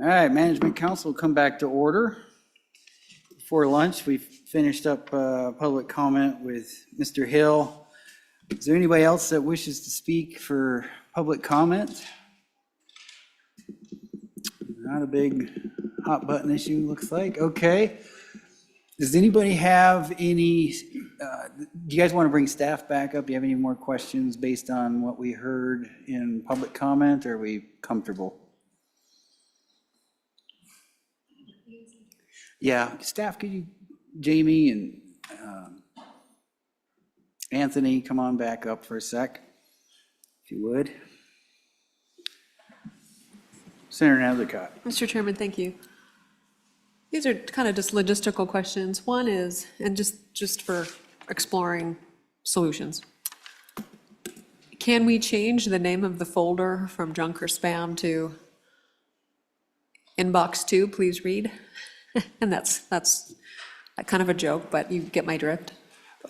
All right, Management Council will come back to order. Before lunch, we finished up public comment with Mr. Hill. Is there anybody else that wishes to speak for public comment? Not a big hot button issue, looks like. Okay. Does anybody have any, do you guys want to bring staff back up? Do you have any more questions based on what we heard in public comment, or are we comfortable? Yeah, staff, could you, Jamie and Anthony, come on back up for a sec, if you would. Senator Nethercott. Mr. Chairman, thank you. These are kind of just logistical questions. One is, and just for exploring solutions, can we change the name of the folder from junk or spam to inbox 2, please read? And that's kind of a joke, but you get my drift.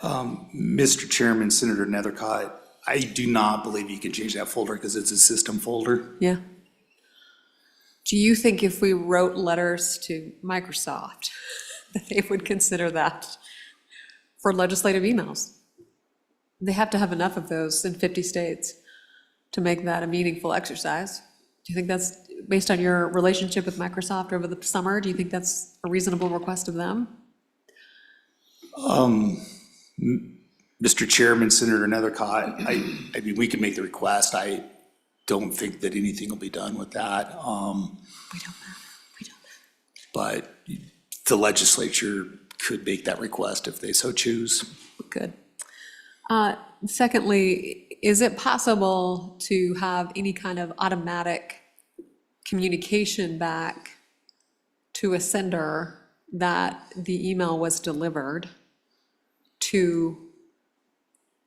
Mr. Chairman, Senator Nethercott, I do not believe you can change that folder because it's a system folder. Yeah. Do you think if we wrote letters to Microsoft, that they would consider that for legislative emails? They have to have enough of those in 50 states to make that a meaningful exercise. Do you think that's, based on your relationship with Microsoft over the summer, do you think that's a reasonable request of them? Mr. Chairman, Senator Nethercott, I mean, we can make the request. I don't think that anything will be done with that. We don't know. But the legislature could make that request if they so choose. Good. Secondly, is it possible to have any kind of automatic communication back to a sender that the email was delivered to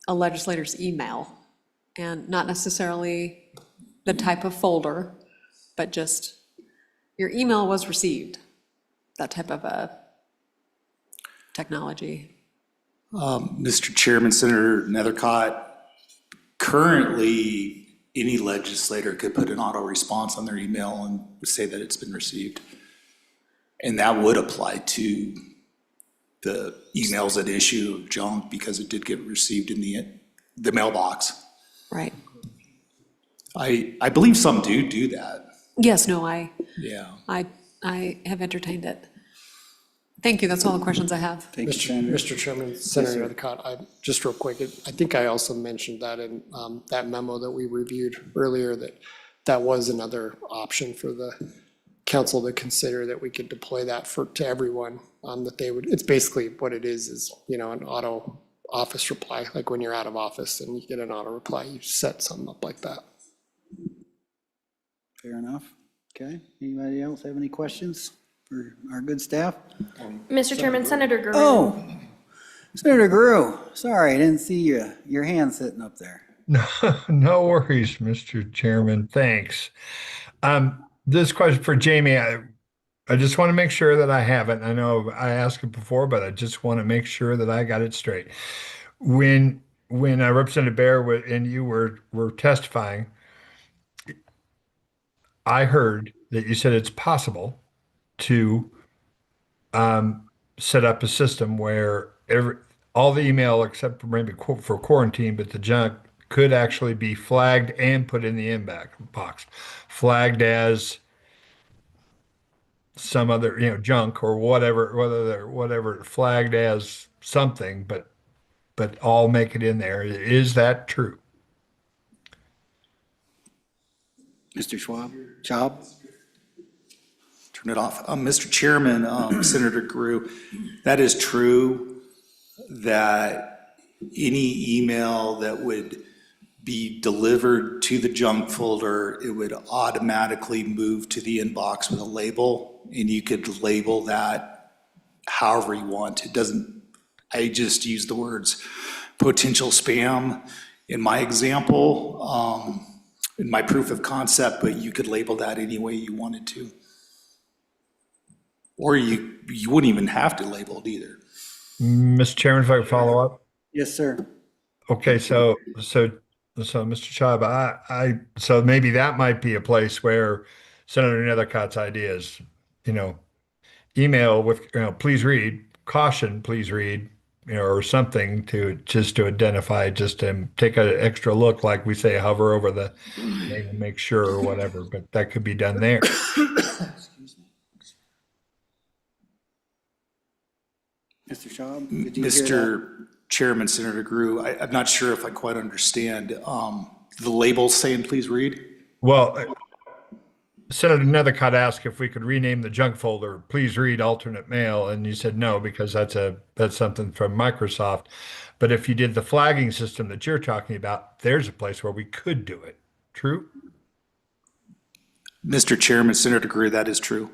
a legislator's email, and not necessarily the type of folder, but just your email was received, that type of a technology? Mr. Chairman, Senator Nethercott, currently any legislator could put an auto response on their email and say that it's been received. And that would apply to the emails at issue of junk because it did get received in the mailbox. Right. I believe some do that. Yes, no, I have entertained it. Thank you, that's all the questions I have. Thank you, Senator. Mr. Chairman, Senator Nethercott, just real quick, I think I also mentioned that in that memo that we reviewed earlier, that was another option for the council to consider, that we could deploy that to everyone, that they would, it's basically what it is, an auto office reply, like when you're out of office and you get an auto reply, you set something up like that. Fair enough. Okay, anybody else have any questions for our good staff? Mr. Chairman, Senator Greer. Oh, Senator Grew, sorry, I didn't see your hand sitting up there. No worries, Mr. Chairman. Thanks. This question for Jamie, I just want to make sure that I have it. I know I asked it before, but I just want to make sure that I got it straight. When Representative Bear and you were testifying, I heard that you said it's possible to set up a system where all the email except for maybe for quarantine, but the junk could actually be flagged and put in the inbox, flagged as some other, junk or whatever, flagged as something, but all make it in there. Is that true? Mr. Schwab? Turn it off. Mr. Chairman, Senator Grew, that is true, that any email that would be delivered to the junk folder, it would automatically move to the inbox with a label, and you could label that however you want. It doesn't, I just use the words potential spam in my example, in my proof of concept, but you could label that any way you wanted to. Or you wouldn't even have to label it either. Mr. Chairman, if I could follow up? Yes, sir. Okay, so Mr. Chubb, so maybe that might be a place where Senator Nethercott's ideas, email with, please read, caution, please read, or something to just to identify, just to take an extra look, like we say, hover over the name and make sure or whatever, but that could be done there. Mr. Schaub, did you hear that? Mr. Chairman, Senator Grew, I'm not sure if I quite understand. The label saying, please read? Well, Senator Nethercott asked if we could rename the junk folder, please read alternate mail, and you said no, because that's something from Microsoft. But if you did the flagging system that you're talking about, there's a place where we could do it. True? Mr. Chairman, Senator Grew, that is true.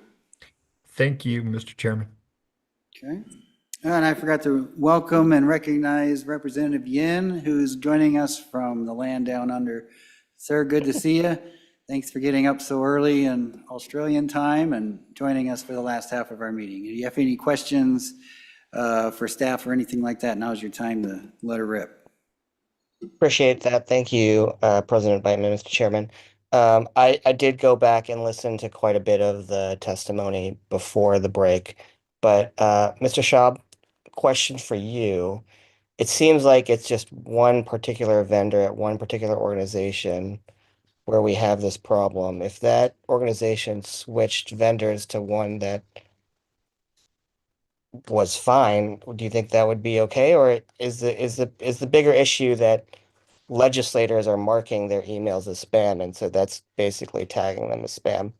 Thank you, Mr. Chairman. Okay. And I forgot to welcome and recognize Representative Yin, who's joining us from the land down under. Sir, good to see you. Thanks for getting up so early in Australian time and joining us for the last half of our meeting. If you have any questions for staff or anything like that, now's your time to let her rip. Appreciate that. Thank you, President Biteman, Mr. Chairman. I did go back and listen to quite a bit of the testimony before the break, but Mr. Schaub, question for you. It seems like it's just one particular vendor at one particular organization where we have this problem. If that organization switched vendors to one that was fine, do you think that would be okay? Or is the bigger issue that legislators are marking their emails as spam, and so that's basically tagging them as spam?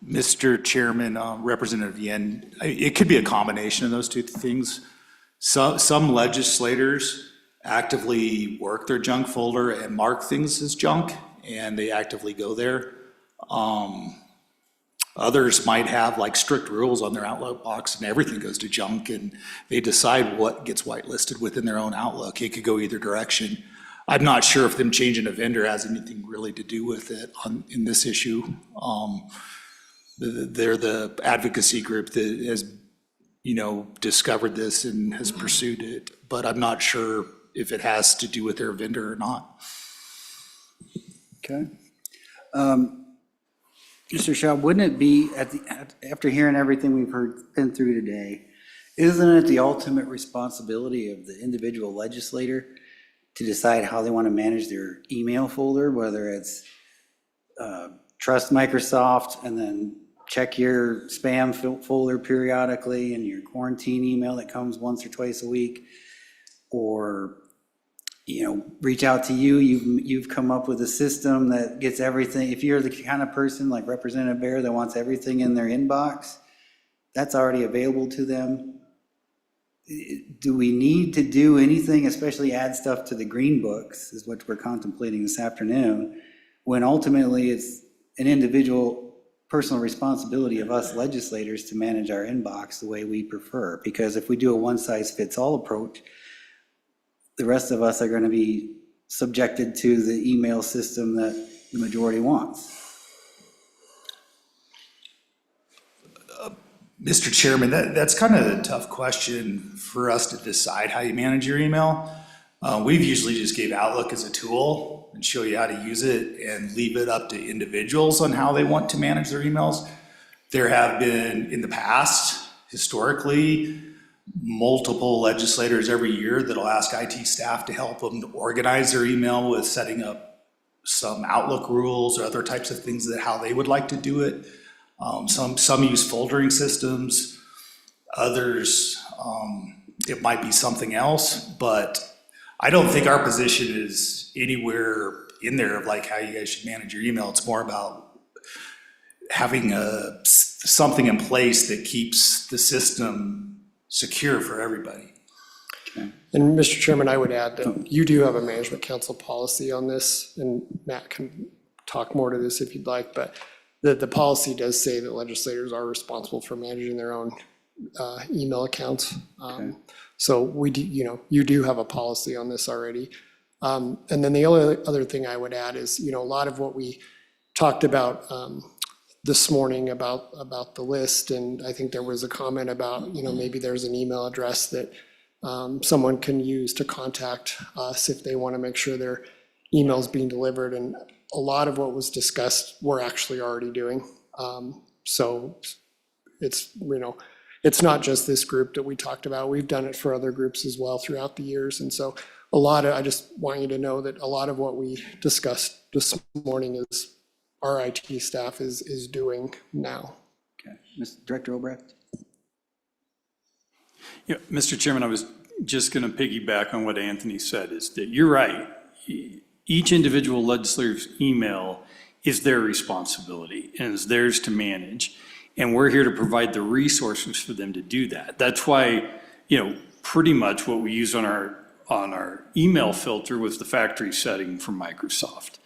Mr. Chairman, Representative Yen, it could be a combination of those two things. Some legislators actively work their junk folder and mark things as junk, and they actively go there. Others might have like strict rules on their Outlook box and everything goes to junk, and they decide what gets whitelisted within their own Outlook. It could go either direction. I'm not sure if them changing a vendor has anything really to do with it in this issue. They're the advocacy group that has, discovered this and has pursued it, but I'm not sure if it has to do with their vendor or not. Okay. Mr. Schaub, wouldn't it be, after hearing everything we've been through today, isn't it the ultimate responsibility of the individual legislator to decide how they want to manage their email folder, whether it's trust Microsoft and then check your spam folder periodically and your quarantine email that comes once or twice a week, or reach out to you. You've come up with a system that gets everything. If you're the kind of person like Representative Bear that wants everything in their inbox, that's already available to them. Do we need to do anything, especially add stuff to the green books, is what we're contemplating this afternoon, when ultimately it's an individual personal responsibility of us legislators to manage our inbox the way we prefer? Because if we do a one-size-fits-all approach, the rest of us are going to be subjected to the email system that the majority wants. Mr. Chairman, that's kind of a tough question for us to decide how you manage your email. We've usually just gave Outlook as a tool and show you how to use it and leave it up to individuals on how they want to manage their emails. There have been, in the past, historically, multiple legislators every year that'll ask IT staff to help them to organize their email with setting up some Outlook rules or other types of things that how they would like to do it. Some use foldering systems, others it might be something else, but I don't think our position is anywhere in there of like how you guys should manage your email. It's more about having something in place that keeps the system secure for everybody. Okay. And Mr. Chairman, I would add that you do have a management council policy on this, and Matt can talk more to this if you'd like, but the policy does say that legislators are responsible for managing their own email accounts. Okay. So we do, you do have a policy on this already. And then the only other thing I would add is, a lot of what we talked about this morning about the list, and I think there was a comment about, maybe there's an email address that someone can use to contact us if they want to make sure their emails being delivered, and a lot of what was discussed we're actually already doing. So it's, it's not just this group that we talked about. We've done it for other groups as well throughout the years. And so I just want you to know that a lot of what we discussed this morning is our IT staff is doing now. Okay, Mr. Director Obrecht? Yeah, Mr. Chairman, I was just going to piggyback on what Anthony said, is that you're right. Each individual legislator's email is their responsibility and is theirs to manage. And we're here to provide the resources for them to do that. That's why, pretty much what we use on our email filter was the factory setting from Microsoft.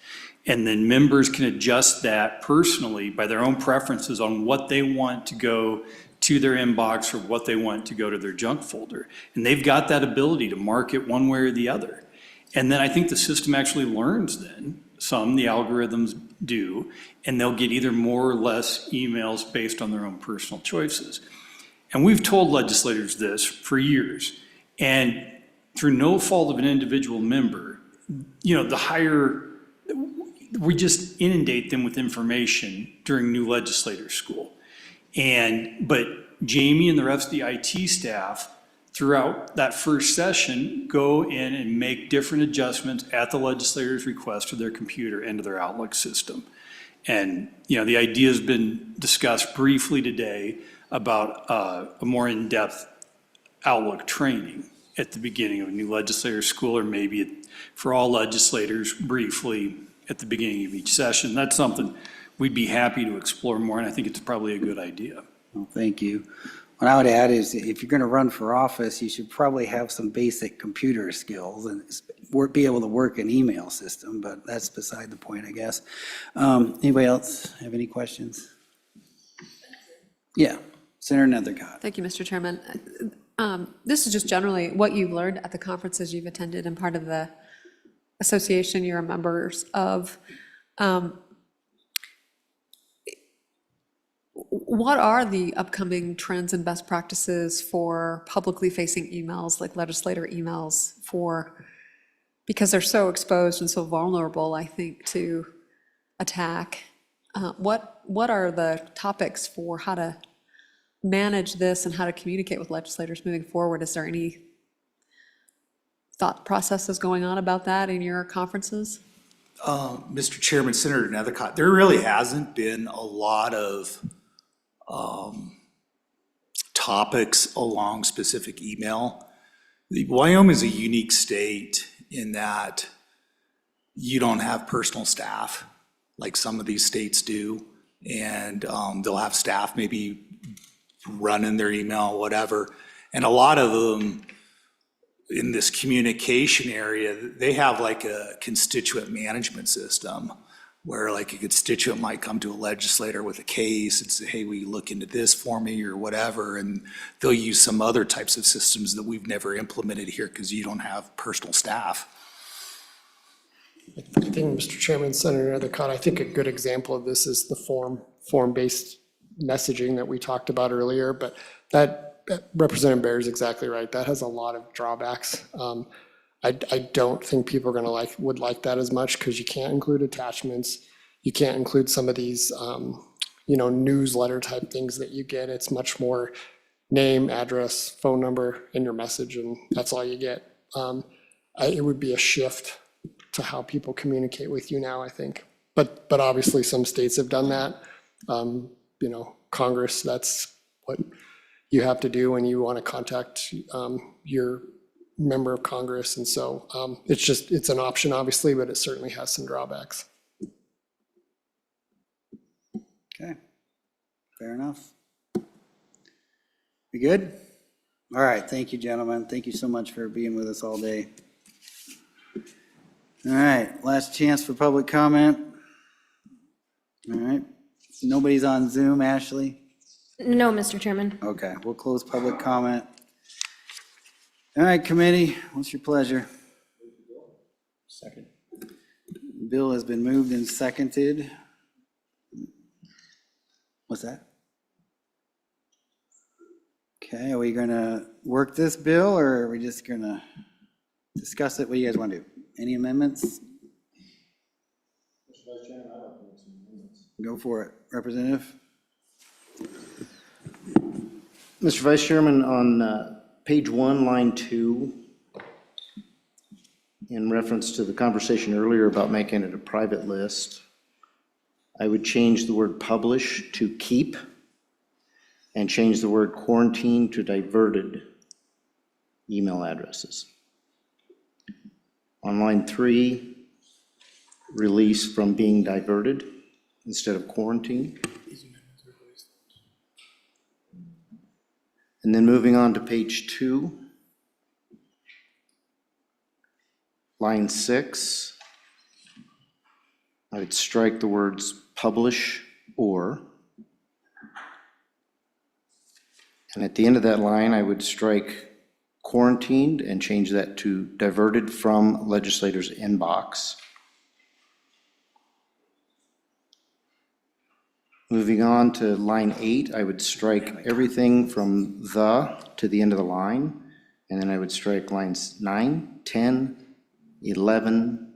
And then members can adjust that personally by their own preferences on what they want to go to their inbox or what they want to go to their junk folder. And they've got that ability to mark it one way or the other. And then I think the system actually learns then, the algorithms do, and they'll get either more or less emails based on their own personal choices. And we've told legislators this for years. And through no fault of an individual member, we just inundate them with information during new legislator school. But Jamie and the rest of the IT staff throughout that first session go in and make different adjustments at the legislator's request to their computer and to their Outlook system. And, the idea has been discussed briefly today about a more in-depth Outlook training at the beginning of a new legislator school, or maybe for all legislators briefly at the beginning of each session. That's something we'd be happy to explore more, and I think it's probably a good idea. Well, thank you. What I would add is if you're going to run for office, you should probably have some basic computer skills and be able to work an email system, but that's beside the point, I guess. Anybody else have any questions? Yeah, Senator Nethercott. Thank you, Mr. Chairman. This is just generally what you've learned at the conferences you've attended and part of the association you're members of. What are the upcoming trends and best practices for publicly facing emails, like legislator emails, because they're so exposed and so vulnerable, I think, to attack? What are the topics for how to manage this and how to communicate with legislators moving forward? Is there any thought processes going on about that in your conferences? Mr. Chairman, Senator Nethercott, there really hasn't been a lot of topics along specific email. Wyoming is a unique state in that you don't have personal staff like some of these states do, and they'll have staff maybe running their email, whatever. And a lot of them in this communication area, they have like a constituent management system where like a constituent might come to a legislator with a case and say, hey, will you look into this for me or whatever? And they'll use some other types of systems that we've never implemented here because you don't have personal staff. I think, Mr. Chairman, Senator Nethercott, I think a good example of this is the form-based messaging that we talked about earlier, but that Representative Baer is exactly right. That has a lot of drawbacks. I don't think people are going to would like that as much because you can't include attachments. You can't include some of these, newsletter type things that you get. It's much more name, address, phone number in your message, and that's all you get. It would be a shift to how people communicate with you now, I think. But obviously some states have done that. Congress, that's what you have to do when you want to contact your member of Congress. And so it's an option, obviously, but it certainly has some drawbacks. Okay, fair enough. We good? All right, thank you, gentlemen. Thank you so much for being with us all day. All right, last chance for public comment. All right, nobody's on Zoom, Ashley? No, Mr. Chairman. Okay, we'll close public comment. All right, committee, what's your pleasure? Second. Bill has been moved and seconded. What's that? Okay, are we gonna work this bill or are we just gonna discuss it? What do you guys want to do? Any amendments? Go for it, Representative. Mr. Vice Chairman, on page 1, line 2, in reference to the conversation earlier about making it a private list, I would change the word publish to keep and change the word quarantine to diverted email addresses. On line 3, release from being diverted instead of quarantine. And then moving on to page 2, line 6, I would strike the words publish or. And at the end of that line, I would strike quarantined and change that to diverted from legislators' inbox. Moving on to line 8, I would strike everything from the to the end of the line, and then I would strike lines 9, 10, 11,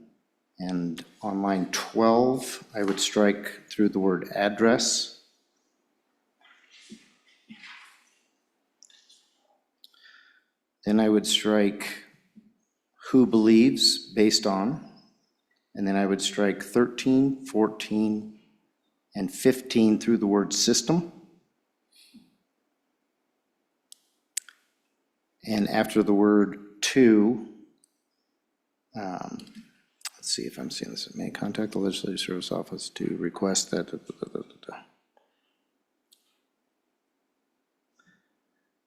and on line 12, I would strike through the word address. Then I would strike who believes based on, and then I would strike 13, 14, and 15 through the word system. And after the word to, let's see if I'm seeing this, may contact the Legislative Service Office to request that.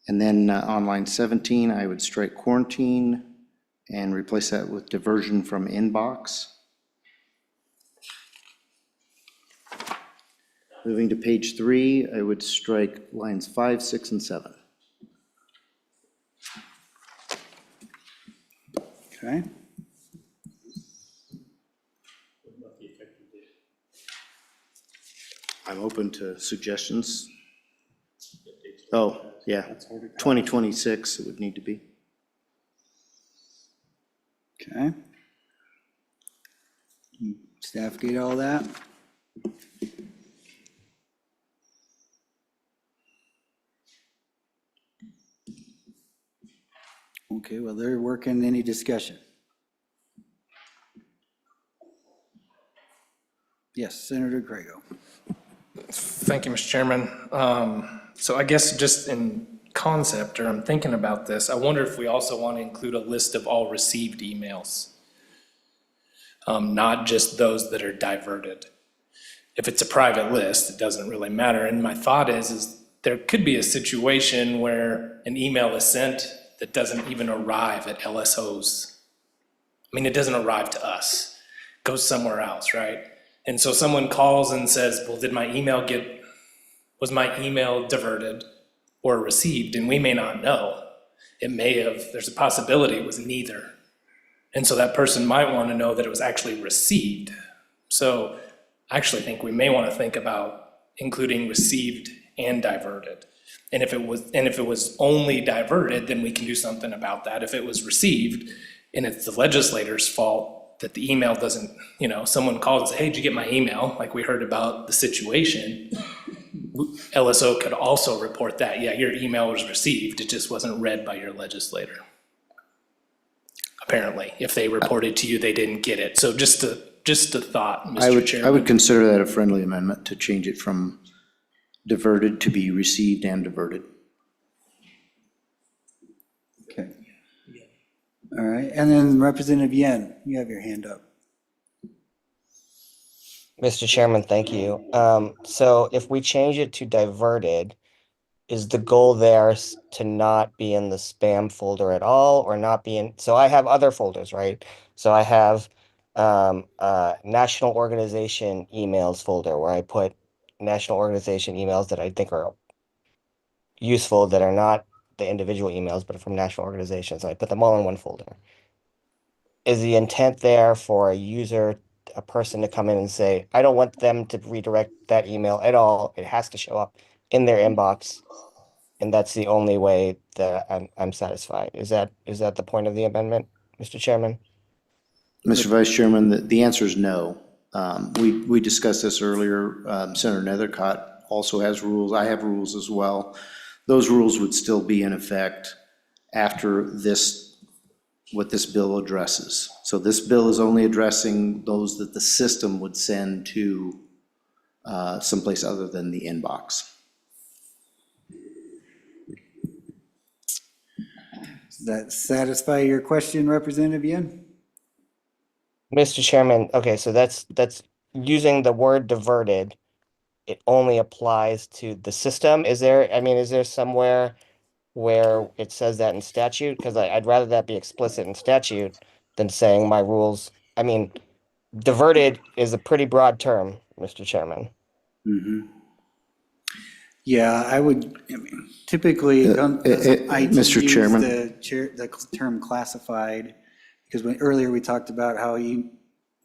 And then on line 17, I would strike quarantine and replace that with diversion from inbox. Moving to page 3, I would strike lines 5, 6, and 7. Okay. I'm open to suggestions. Oh, yeah, 2026 it would need to be. Okay. Staff get all that? Okay, well, they're working. Any discussion? Yes, Senator Grego. Thank you, Mr. Chairman. So I guess just in concept, or I'm thinking about this, I wonder if we also want to include a list of all received emails, not just those that are diverted. If it's a private list, it doesn't really matter. And my thought is there could be a situation where an email is sent that doesn't even arrive at LSOs. I mean, it doesn't arrive to us, it goes somewhere else, right? And so someone calls and says, well, was my email diverted or received? And we may not know. It may have, there's a possibility it was neither. And so that person might want to know that it was actually received. So I actually think we may want to think about including received and diverted. And if it was only diverted, then we can do something about that. If it was received and it's the legislator's fault that the email doesn't, someone calls and says, hey, did you get my email? Like we heard about the situation. LSO could also report that, yeah, your email was received, it just wasn't read by your legislator. Apparently, if they reported to you, they didn't get it. So just a thought, Mr. Chairman. I would consider that a friendly amendment to change it from diverted to be received and diverted. Okay. All right, and then Representative Yen, you have your hand up. Mr. Chairman, thank you. So if we change it to diverted, is the goal there to not be in the spam folder at all, or not be in, so I have other folders, right? So I have national organization emails folder where I put national organization emails that I think are useful, that are not the individual emails, but from national organizations. I put them all in one folder. Is the intent there for a person to come in and say, I don't want them to redirect that email at all. It has to show up in their inbox. And that's the only way that I'm satisfied. Is that the point of the amendment, Mr. Chairman? Mr. Vice Chairman, the answer is no. We discussed this earlier. Senator Nethercott also has rules. I have rules as well. Those rules would still be in effect after this, what this bill addresses. So this bill is only addressing those that the system would send to someplace other than the inbox. Does that satisfy your question, Representative Yen? Mr. Chairman, okay, so that's using the word diverted. It only applies to the system. Is there somewhere where it says that in statute? Because I'd rather that be explicit in statute than saying my rules. I mean, diverted is a pretty broad term, Mr. Chairman. Yeah, I mean, typically, IT Mr. use Chairman. the term classified, because earlier we talked about how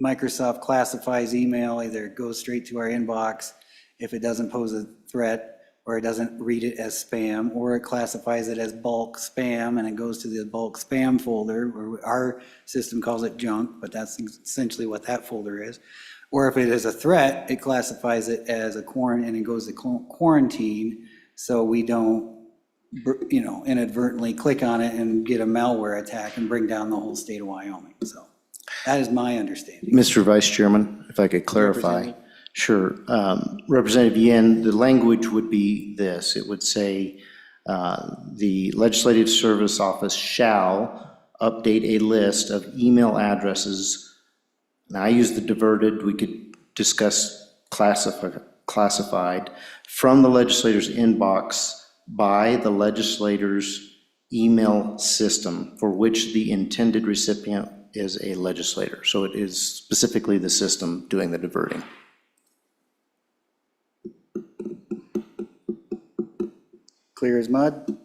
Microsoft classifies email, either it goes straight to our inbox if it doesn't pose a threat, or it doesn't read it as spam, or it classifies it as bulk spam and it goes to the bulk spam folder, or our system calls it junk, but that's essentially what that folder is. Or if it is a threat, it classifies it as a quarantine and it goes to quarantine, so we don't, inadvertently click on it and get a malware attack and bring down the whole state of Wyoming. So that is my understanding. Mr. Vice Chairman, if I could clarify. Sure. Representative Yen, the language would be this. It would say, the Legislative Service Office shall update a list of email addresses. Now, I use the diverted, we could discuss classified, from the legislator's inbox by the legislator's email system for which the intended recipient is a legislator. So it is specifically the system doing the diverting. Clear as mud?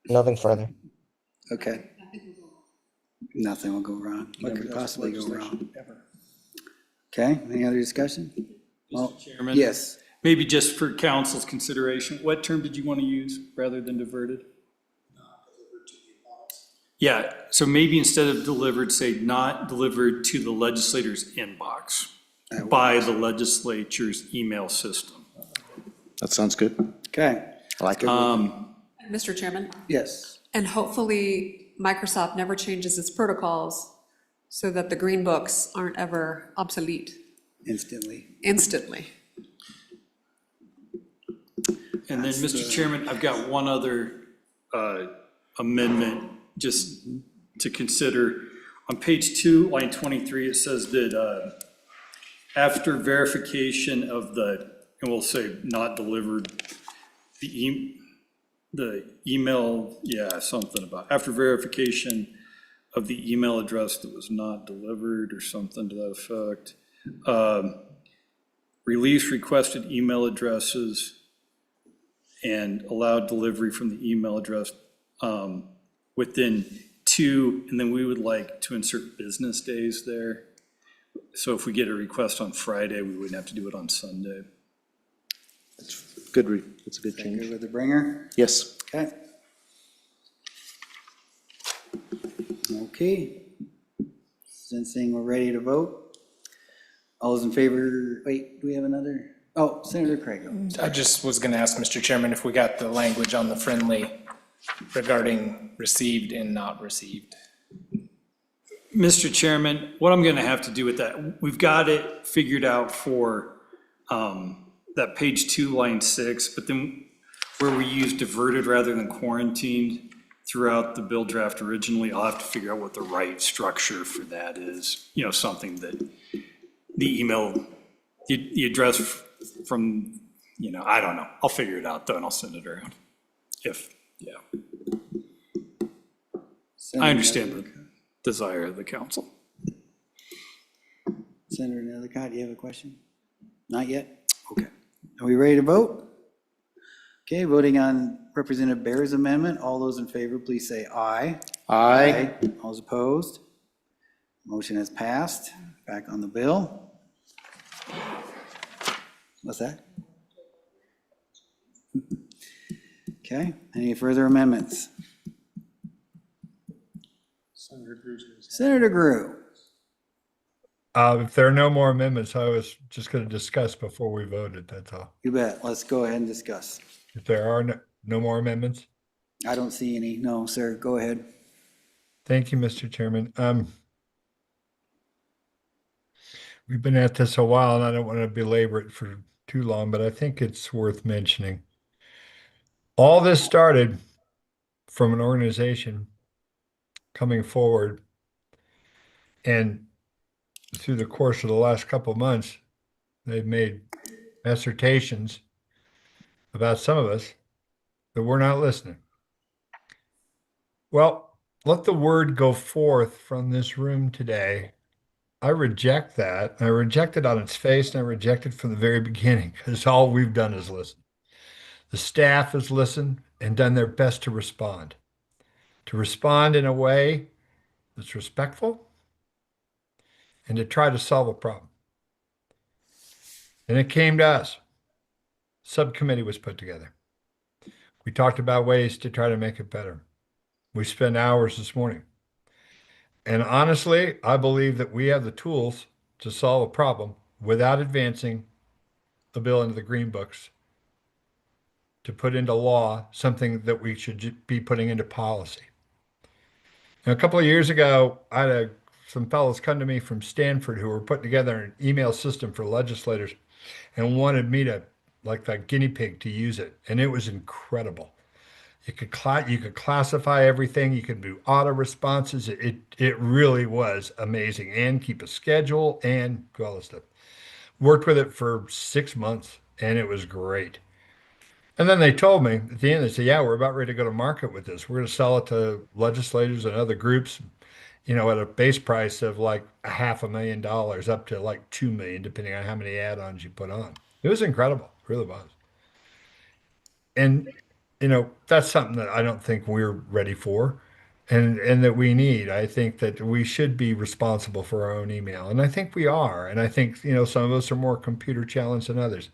Nothing further. Okay. Nothing will go wrong. What could possibly go wrong? Okay, any other discussion? Well, Chairman? yes. Maybe just for council's consideration, what term did you want to use rather than diverted? Yeah, so maybe instead of delivered, say not delivered to the legislator's inbox by the legislature's email system. That sounds good. Okay, I like it. Mr. Chairman, yes. and hopefully Microsoft never changes its protocols so that the green books aren't ever obsolete Instantly. instantly. And then, Mr. Chairman, I've got one other amendment just to consider. On page 2, line 23, it says that after verification of the, and we'll say not delivered, the email, yeah, something about, after verification of the email address that was not delivered or something to that effect. Release requested email addresses and allowed delivery from the email address within 2, and then we would like to insert business days there. So if we get a request on Friday, we wouldn't have to do it on Sunday. Good, that's a good Good change. with the bringer? Yes. Okay. Okay. Sensing we're ready to vote. All those in favor, wait, do we have another? Oh, Senator Craig. I just was going to ask Mr. Chairman if we got the language on the friendly regarding received and not received. Mr. Chairman, what I'm gonna have to do with that, we've got it figured out for that page 2, line 6, but then where we use diverted rather than quarantined throughout the bill draft originally, I'll have to figure out what the right structure for that is. You know, something that the email, the address from, I don't know. I'll figure it out though, and I'll send it around. Yeah. I understand the desire of the council. Senator Nethercott, do you have a question? Not yet? Okay. Are we ready to vote? Okay, voting on Representative Bear's amendment. All those in favor, please say aye. Aye. All those opposed? Motion has passed. Back on the bill. What's that? Okay, any further amendments? Senator Grew. If there are no more amendments, I was just going to discuss before we voted, that's all. You bet. Let's go ahead and discuss. If there are no more amendments? I don't see any. No, sir. Go ahead. Thank you, Mr. Chairman. We've been at this a while, and I don't want to belabor it for too long, but I think it's worth mentioning. All this started from an organization coming forward, and through the course of the last couple of months, they've made assertions about some of us that we're not listening. Well, let the word go forth from this room today. I reject that. I reject it on its face, and I reject it from the very beginning, because all we've done is listen. The staff has listened and done their best to respond in a way that's respectful and to try to solve a problem. And it came to us. Subcommittee was put together. We talked about ways to try to make it better. We spent hours this morning. And honestly, I believe that we have the tools to solve a problem without advancing a bill into the green books to put into law something that we should be putting into policy. Now, a couple of years ago, I had some fellows come to me from Stanford who were putting together an email system for legislators and wanted me to, like that guinea pig, to use it. And it was incredible. You could classify everything. You could do auto responses. It really was amazing, and keep a schedule and do all this stuff. Worked with it for 6 months, and it was great. And then they told me at the end, they said, yeah, we're about ready to go to market with this. We're going to sell it to legislators and other groups, at a base price of like $500,000 up to like 2 million, depending on how many add-ons you put on. It was incredible. It really was. And, that's something that I don't think we're ready for and that we need. I think that we should be responsible for our own email. And I think we are. And I think, some of us are more computer challenged than others.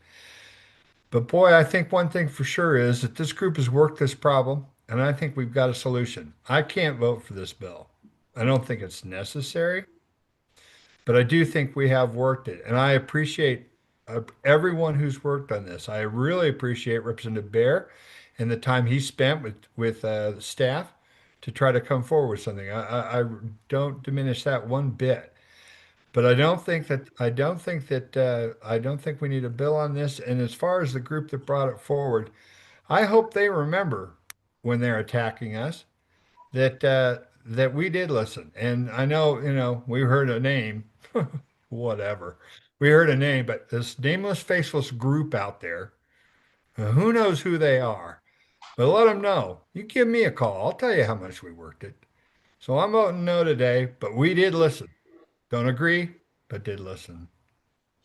But boy, I think one thing for sure is that this group has worked this problem, and I think we've got a solution. I can't vote for this bill. I don't think it's necessary, but I do think we have worked it. And I appreciate everyone who's worked on this. I really appreciate Representative Bear and the time he spent with the staff to try to come forward with something. I don't diminish that one bit. But I don't think we need a bill on this. And as far as the group that brought it forward, I hope they remember when they're attacking us that we did listen. And I know, we heard a name, whatever. We heard a name, but this nameless, faceless group out there, who knows who they are? But let them know. You give me a call. I'll tell you how much we worked it. So I'm voting no today, but we did listen. Don't agree, but did listen.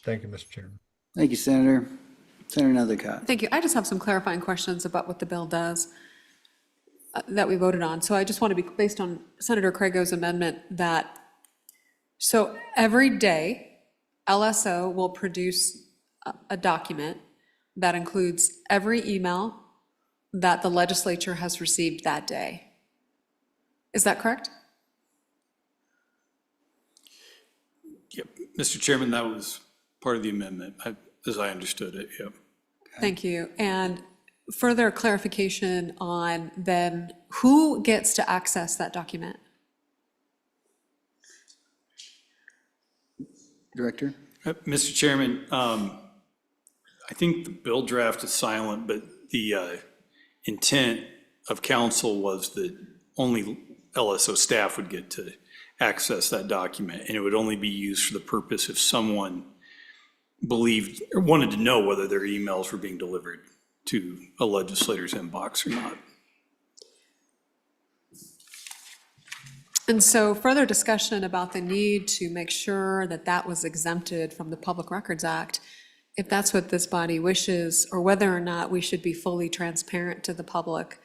Thank you, Mr. Chairman. Thank you, Senator. Senator Nethercott. Thank you. I just have some clarifying questions about what the bill does that we voted on. So I just want to be, based on Senator Crago's amendment, so every day, LSO will produce a document that includes every email that the legislature has received that day. Is that correct? Yep. Mr. Chairman, that was part of the amendment, as I understood it, yep. Thank you. And further clarification on then who gets to access that document? Director? Mr. Chairman, I think the bill draft is silent, but the intent of council was that only LSO staff would get to access that document, and it would only be used for the purpose if someone believed or wanted to know whether their emails were being delivered to a legislator's inbox or not. And so further discussion about the need to make sure that that was exempted from the Public Records Act, if that's what this body wishes, or whether or not we should be fully transparent to the public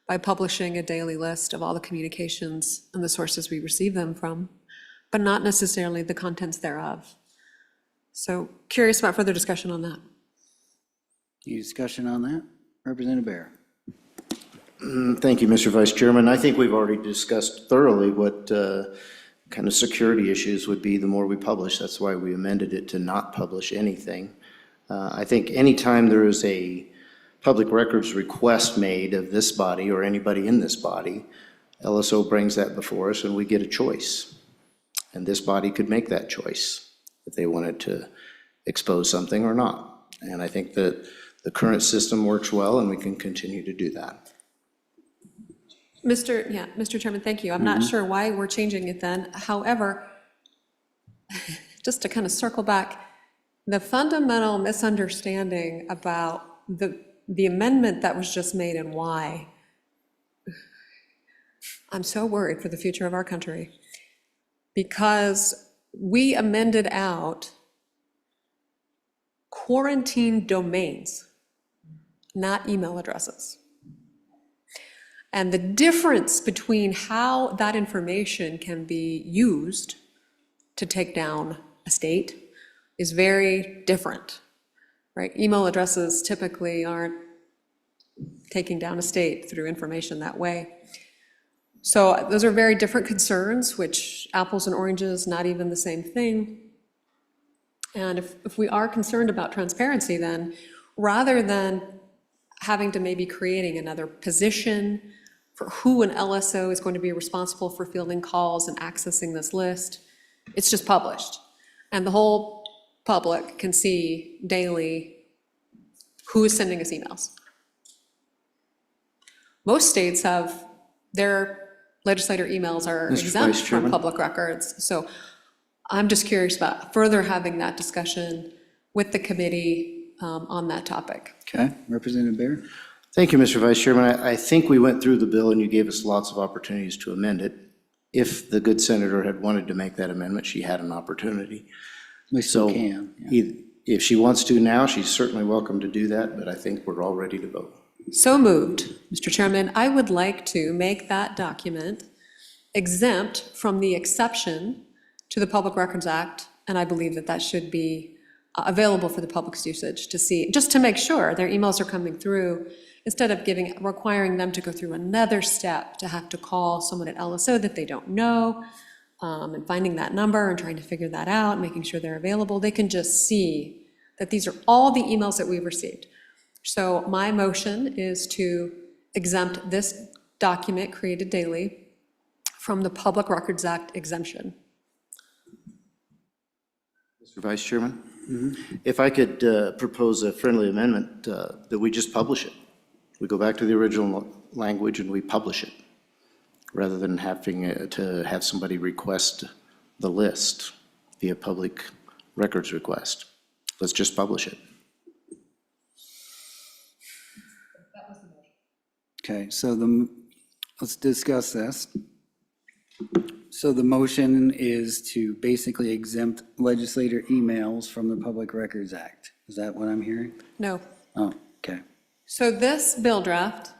by publishing a daily list of all the communications and the sources we receive them from, but not necessarily the contents thereof. So curious about further discussion on that. Any discussion on that? Representative Bear. Thank you, Mr. Vice Chairman. I think we've already discussed thoroughly what kind of security issues would be the more we publish. That's why we amended it to not publish anything. I think anytime there is a public records request made of this body or anybody in this body, LSO brings that before us and we get a choice. And this body could make that choice if they wanted to expose something or not. And I think that the current system works well and we can continue to do that. Mr. Chairman, thank you. I'm not sure why we're changing it then. However, just to kind of circle back, the fundamental misunderstanding about the amendment that was just made and why, I'm so worried for the future of our country, because we amended out quarantine domains, not email addresses. And the difference between how that information can be used to take down a state is very different, right? Email addresses typically aren't taking down a state through information that way. So those are very different concerns, which apples and oranges, not even the same thing. And if we are concerned about transparency, then rather than having to maybe creating another position for who an LSO is going to be responsible for fielding calls and accessing this list, it's just published. And the whole public can see daily who is sending us emails. Most states have their legislator emails are Mr. exempt Vice from Chairman? public records. So I'm just curious about further having that discussion with the committee on that topic. Okay, Representative Bear? Thank you, Mr. Vice Chairman. I think we went through the bill and you gave us lots of opportunities to amend it. If the good senator had wanted to make that amendment, she had an opportunity. We still So can. Yeah. if she wants to now, she's certainly welcome to do that, but I think we're all ready to vote. So moved, Mr. Chairman. I would like to make that document exempt from the exception to the Public Records Act, and I believe that that should be available for the public's usage to see, just to make sure their emails are coming through, instead of requiring them to go through another step to have to call someone at LSO that they don't know, and finding that number and trying to figure that out, making sure they're available. They can just see that these are all the emails that we've received. So my motion is to exempt this document created daily from the Public Records Act exemption. Mr. Vice Chairman? If I could propose a friendly amendment that we just publish it. We go back to the original language and we publish it, rather than having to have somebody request the list via public records request. Let's just publish it. Okay, so let's discuss this. So the motion is to basically exempt legislator emails from the Public Records Act. Is that what I'm hearing? No. Oh, okay. So this bill draft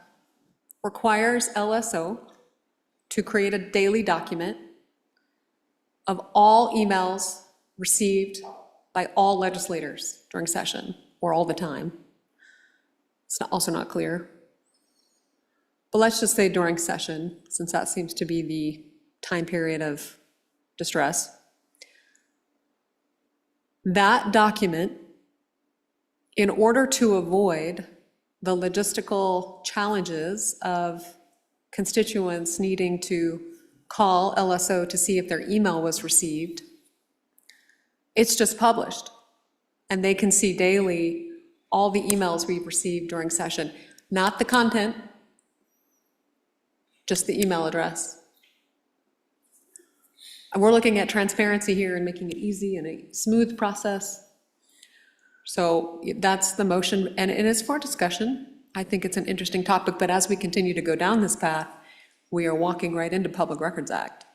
requires LSO to create a daily document of all emails received by all legislators during session, or all the time. It's also not clear. But let's just say during session, since that seems to be the time period of distress. That document, in order to avoid the logistical challenges of constituents needing to call LSO to see if their email was received, it's just published. And they can see daily all the emails we've received during session, not the content, just the email address. And we're looking at transparency here and making it easy and a smooth process. So that's the motion, and it is for discussion. I think it's an interesting topic, but as we continue to go down this path, we are walking right into Public Records Act.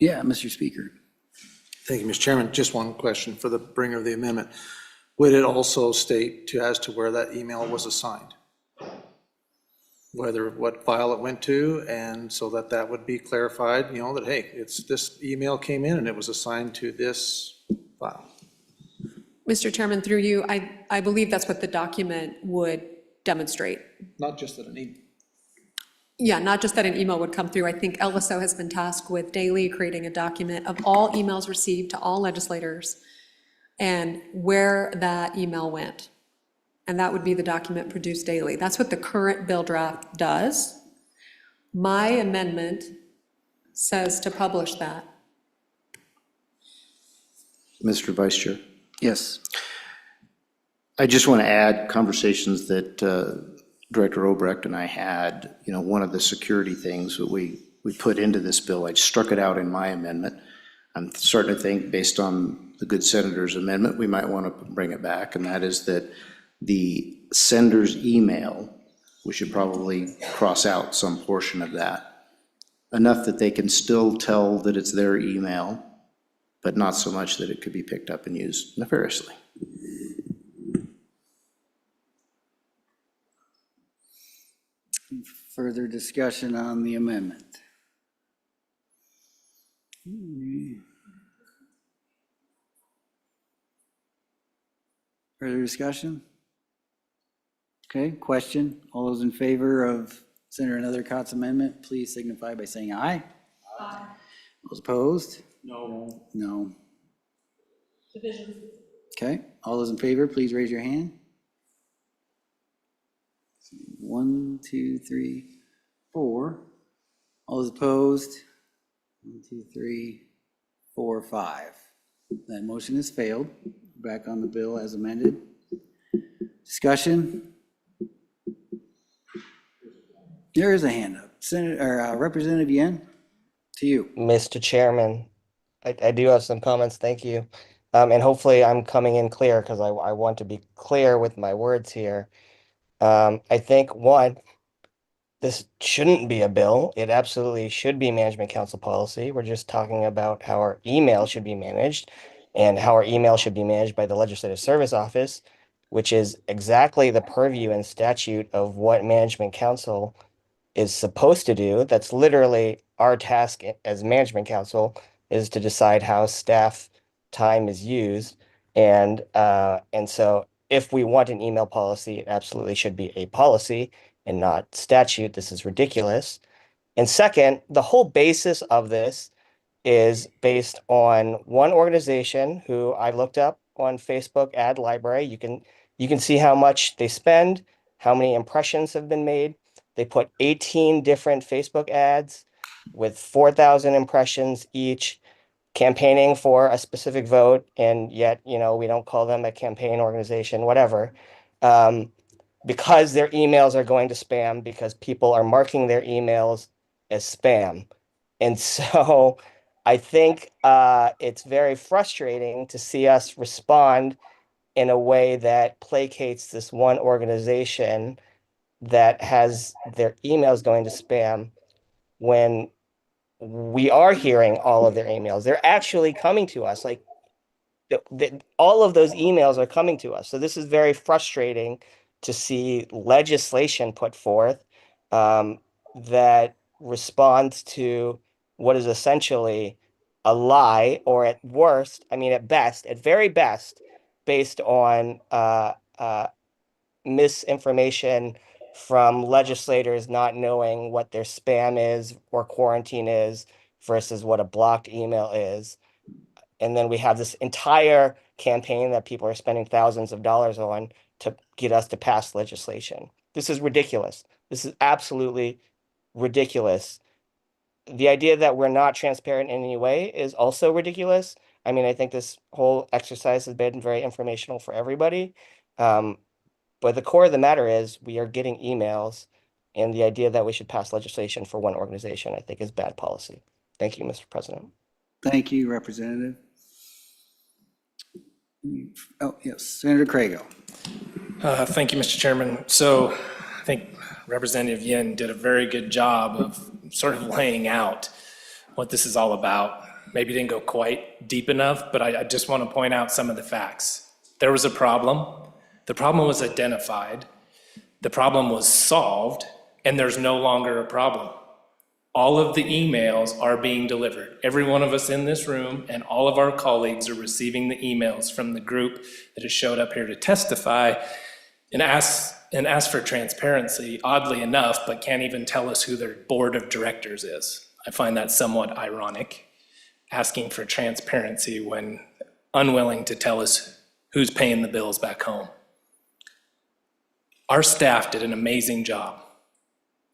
Yeah, Mr. Speaker. Thank you, Mr. Chairman. Just one question for the bringer of the amendment. Would it also state as to where that email was assigned? Whether, what file it went to, and so that would be clarified, you know, that, hey, it's this email came in and it was assigned to this file. Mr. Chairman, through you, I believe that's what the document would demonstrate. Not just that it need. Yeah, not just that an email would come through. I think LSO has been tasked with daily creating a document of all emails received to all legislators and where that email went. And that would be the document produced daily. That's what the current bill draft does. My amendment says to publish that. Mr. Vice Chair. Yes. I just want to add conversations that Director Obrecht and I had. You know, one of the security things that we put into this bill, I struck it out in my amendment. I'm starting to think, based on the good senator's amendment, we might want to bring it back, and that is that the sender's email, we should probably cross out some portion of that, enough that they can still tell that it's their email, but not so much that it could be picked up and used nefariously. Further discussion on the amendment? Further discussion? Okay, question. All those in favor of Senator Nethercott's amendment, please signify by saying aye. Aye. Those opposed? No. No. Division. Okay, all those in favor, please raise your hand. 1, 2, 3, 4. All those opposed? 1, 2, 3, 4, 5. That motion has failed. Back on the bill as amended. Discussion? There is a hand up. Senator, or Representative Yen, to you. Mr. Chairman, I do have some comments, thank you. And hopefully I'm coming in clear because I want to be clear with my words here. I think, one, this shouldn't be a bill. It absolutely should be management council policy. We're just talking about how our email should be managed and how our email should be managed by the Legislative Service Office, which is exactly the purview and statute of what management council is supposed to do. That's literally our task as management council, is to decide how staff time is used. And so if we want an email policy, it absolutely should be a policy and not statute. This is ridiculous. And second, the whole basis of this is based on one organization who I looked up on Facebook Ad Library. You can see how much they spend, how many impressions have been made. They put 18 different Facebook ads with 4,000 impressions each, campaigning for a specific vote, and yet, you know, we don't call them a campaign organization, whatever, because their emails are going to spam, because people are marking their emails as spam. And so I think it's very frustrating to see us respond in a way that placates this one organization that has their emails going to spam when we are hearing all of their emails. They're actually coming to us. Like all of those emails are coming to us. So this is very frustrating to see legislation put forth that responds to what is essentially a lie, or at worst, I mean, at best, at very best, based on misinformation from legislators not knowing what their spam is or quarantine is versus what a blocked email is. And then we have this entire campaign that people are spending thousands of dollars on to get us to pass legislation. This is ridiculous. This is absolutely ridiculous. The idea that we're not transparent in any way is also ridiculous. I mean, I think this whole exercise has been very informational for everybody. But the core of the matter is we are getting emails, and the idea that we should pass legislation for one organization, I think, is bad policy. Thank you, Mr. President. Thank you, Representative. Oh, yes, Senator Crago. Thank you, Mr. Chairman. So I think Representative Yin did a very good job of sort of laying out what this is all about. Maybe didn't go quite deep enough, but I just want to point out some of the facts. There was a problem. The problem was identified. The problem was solved, and there's no longer a problem. All of the emails are being delivered. Every one of us in this room and all of our colleagues are receiving the emails from the group that has showed up here to testify and ask ask for transparency, oddly enough, but can't even tell us who their board of directors is. I find that somewhat ironic, asking for transparency when unwilling to tell us who's paying the bills back home. Our staff did an amazing job,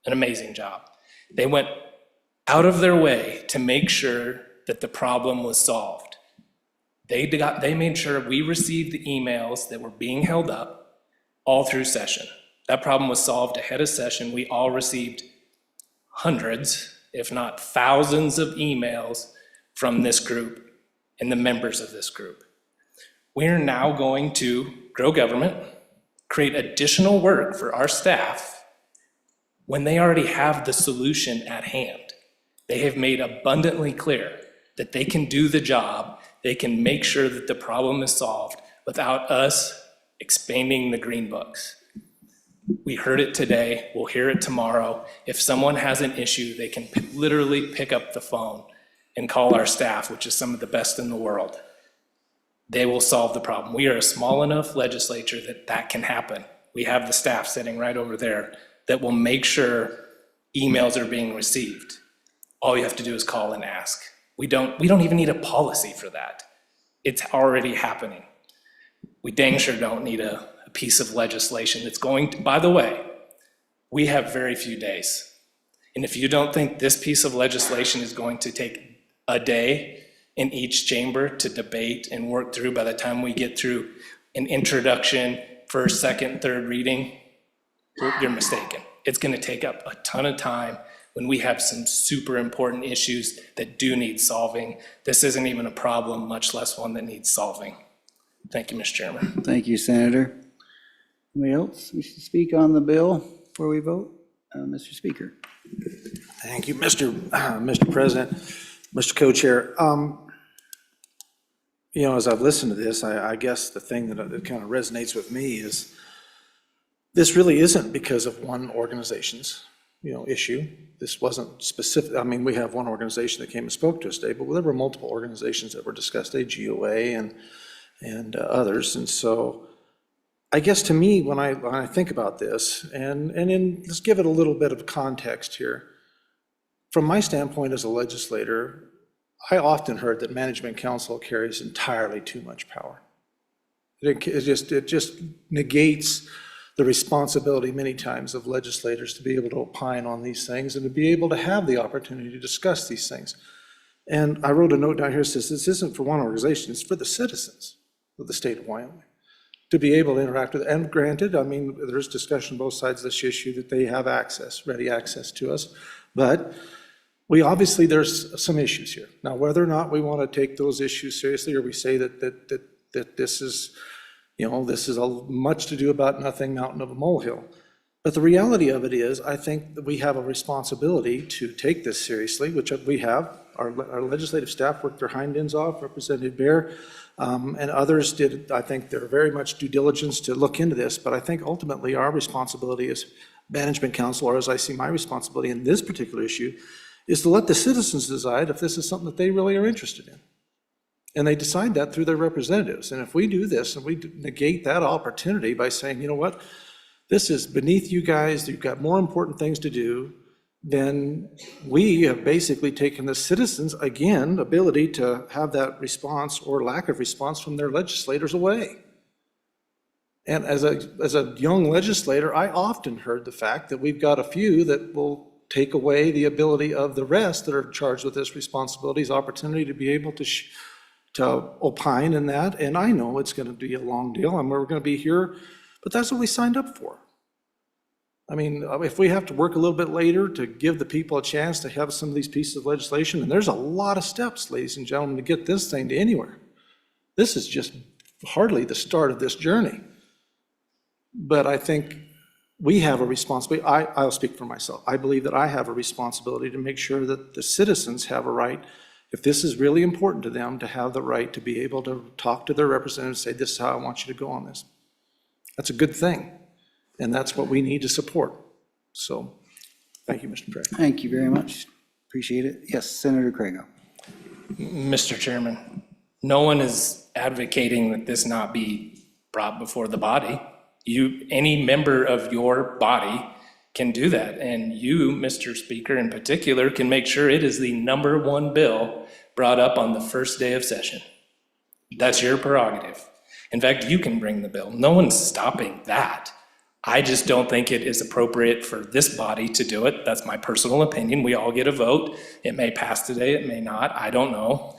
an amazing job. They went out of their way to make sure that the problem was solved. They made sure we received the emails that were being held up all through session. That problem was solved ahead of session. We all received hundreds, if not thousands of emails from this group and the members of this group. We're now going to grow government, create additional work for our staff when they already have the solution at hand. They have made abundantly clear that they can do the job, they can make sure that the problem is solved without us expanding the green books. We heard it today, we'll hear it tomorrow. If someone has an issue, they can literally pick up the phone and call our staff, which is some of the best in the world. They will solve the problem. We are a small enough legislature that that can happen. We have the staff sitting right over there that will make sure emails are being received. All you have to do is call and ask. We don't even need a policy for that. It's already happening. We dang sure don't need a piece of legislation that's going to, by the way, we have very few days. And if you don't think this piece of legislation is going to take a day in each chamber to debate and work through by the time we get through an introduction, first, second, third reading, you're mistaken. It's gonna take up a ton of time when we have some super important issues that do need solving. This isn't even a problem, much less one that needs solving. Thank you, Mr. Chairman. Thank you, Senator. Anybody else wish to speak on the bill before we vote? Mr. Speaker. Thank you, Mr. President, Mr. Co-Chair. As I've listened to this, I guess the thing that kind of resonates with me is this really isn't because of one organization's, issue. This wasn't specific. I mean, we have one organization that came and spoke to us today, but there were multiple organizations that were discussed today, GOA and others. And so I guess to me, when I think about this, let's give it a little bit of context here. From my standpoint as a legislator, I often heard that management council carries entirely too much power. It just negates the responsibility many times of legislators to be able to opine on these things and to be able to have the opportunity to discuss these things. And I wrote a note down here that says this isn't for one organization, it's for the citizens of the state of Wyoming to be able to interact with. And granted, I mean, there's discussion on both sides of this issue that they have ready access to us, but there's some issues here. Now, whether or not we want to take those issues seriously, or we say that this is, this is much to do about nothing, mountain of a molehill. But the reality of it is, I think that we have a responsibility to take this seriously, which we have. Our legislative staff worked their hind ends off, Representative Bear, and others did. I think they're very much due diligence to look into this, but I think ultimately our responsibility as management council, or as I see my responsibility in this particular issue, is to let the citizens decide if this is something that they really are interested in. And they decide that through their representatives. And if we do this and we negate that opportunity by saying, you know what, this is beneath you guys, you've got more important things to do, then we have basically taken the citizens, again, ability to have that response or lack of response from their legislators away. And as a young legislator, I often heard the fact that we've got a few that will take away the ability of the rest that are charged with this responsibility's opportunity to be able to opine in that. And I know it's going to be a long deal and we're going to be here, but that's what we signed up for. I mean, if we have to work a little bit later to give the people a chance to have some of these pieces of legislation, and there's a lot of steps, ladies and gentlemen, to get this thing to anywhere. This is just hardly the start of this journey. But I think we have a responsibility. I'll speak for myself. I believe that I have a responsibility to make sure that the citizens have a right, if this is really important to them, to have the right to be able to talk to their representatives and say, this is how I want you to go on this. That's a good thing. And that's what we need to support. So, thank you, Mr. President. Thank you very much. Appreciate it. Yes, Senator Crago. Mr. Chairman, no one is advocating that this not be brought before the body. Any member of your body can do that. And you, Mr. Speaker, in particular, can make sure it is the number one bill brought up on the first day of session. That's your prerogative. In fact, you can bring the bill. No one's stopping that. I just don't think it is appropriate for this body to do it. That's my personal opinion. We all get a vote. It may pass today, it may not, I don't know.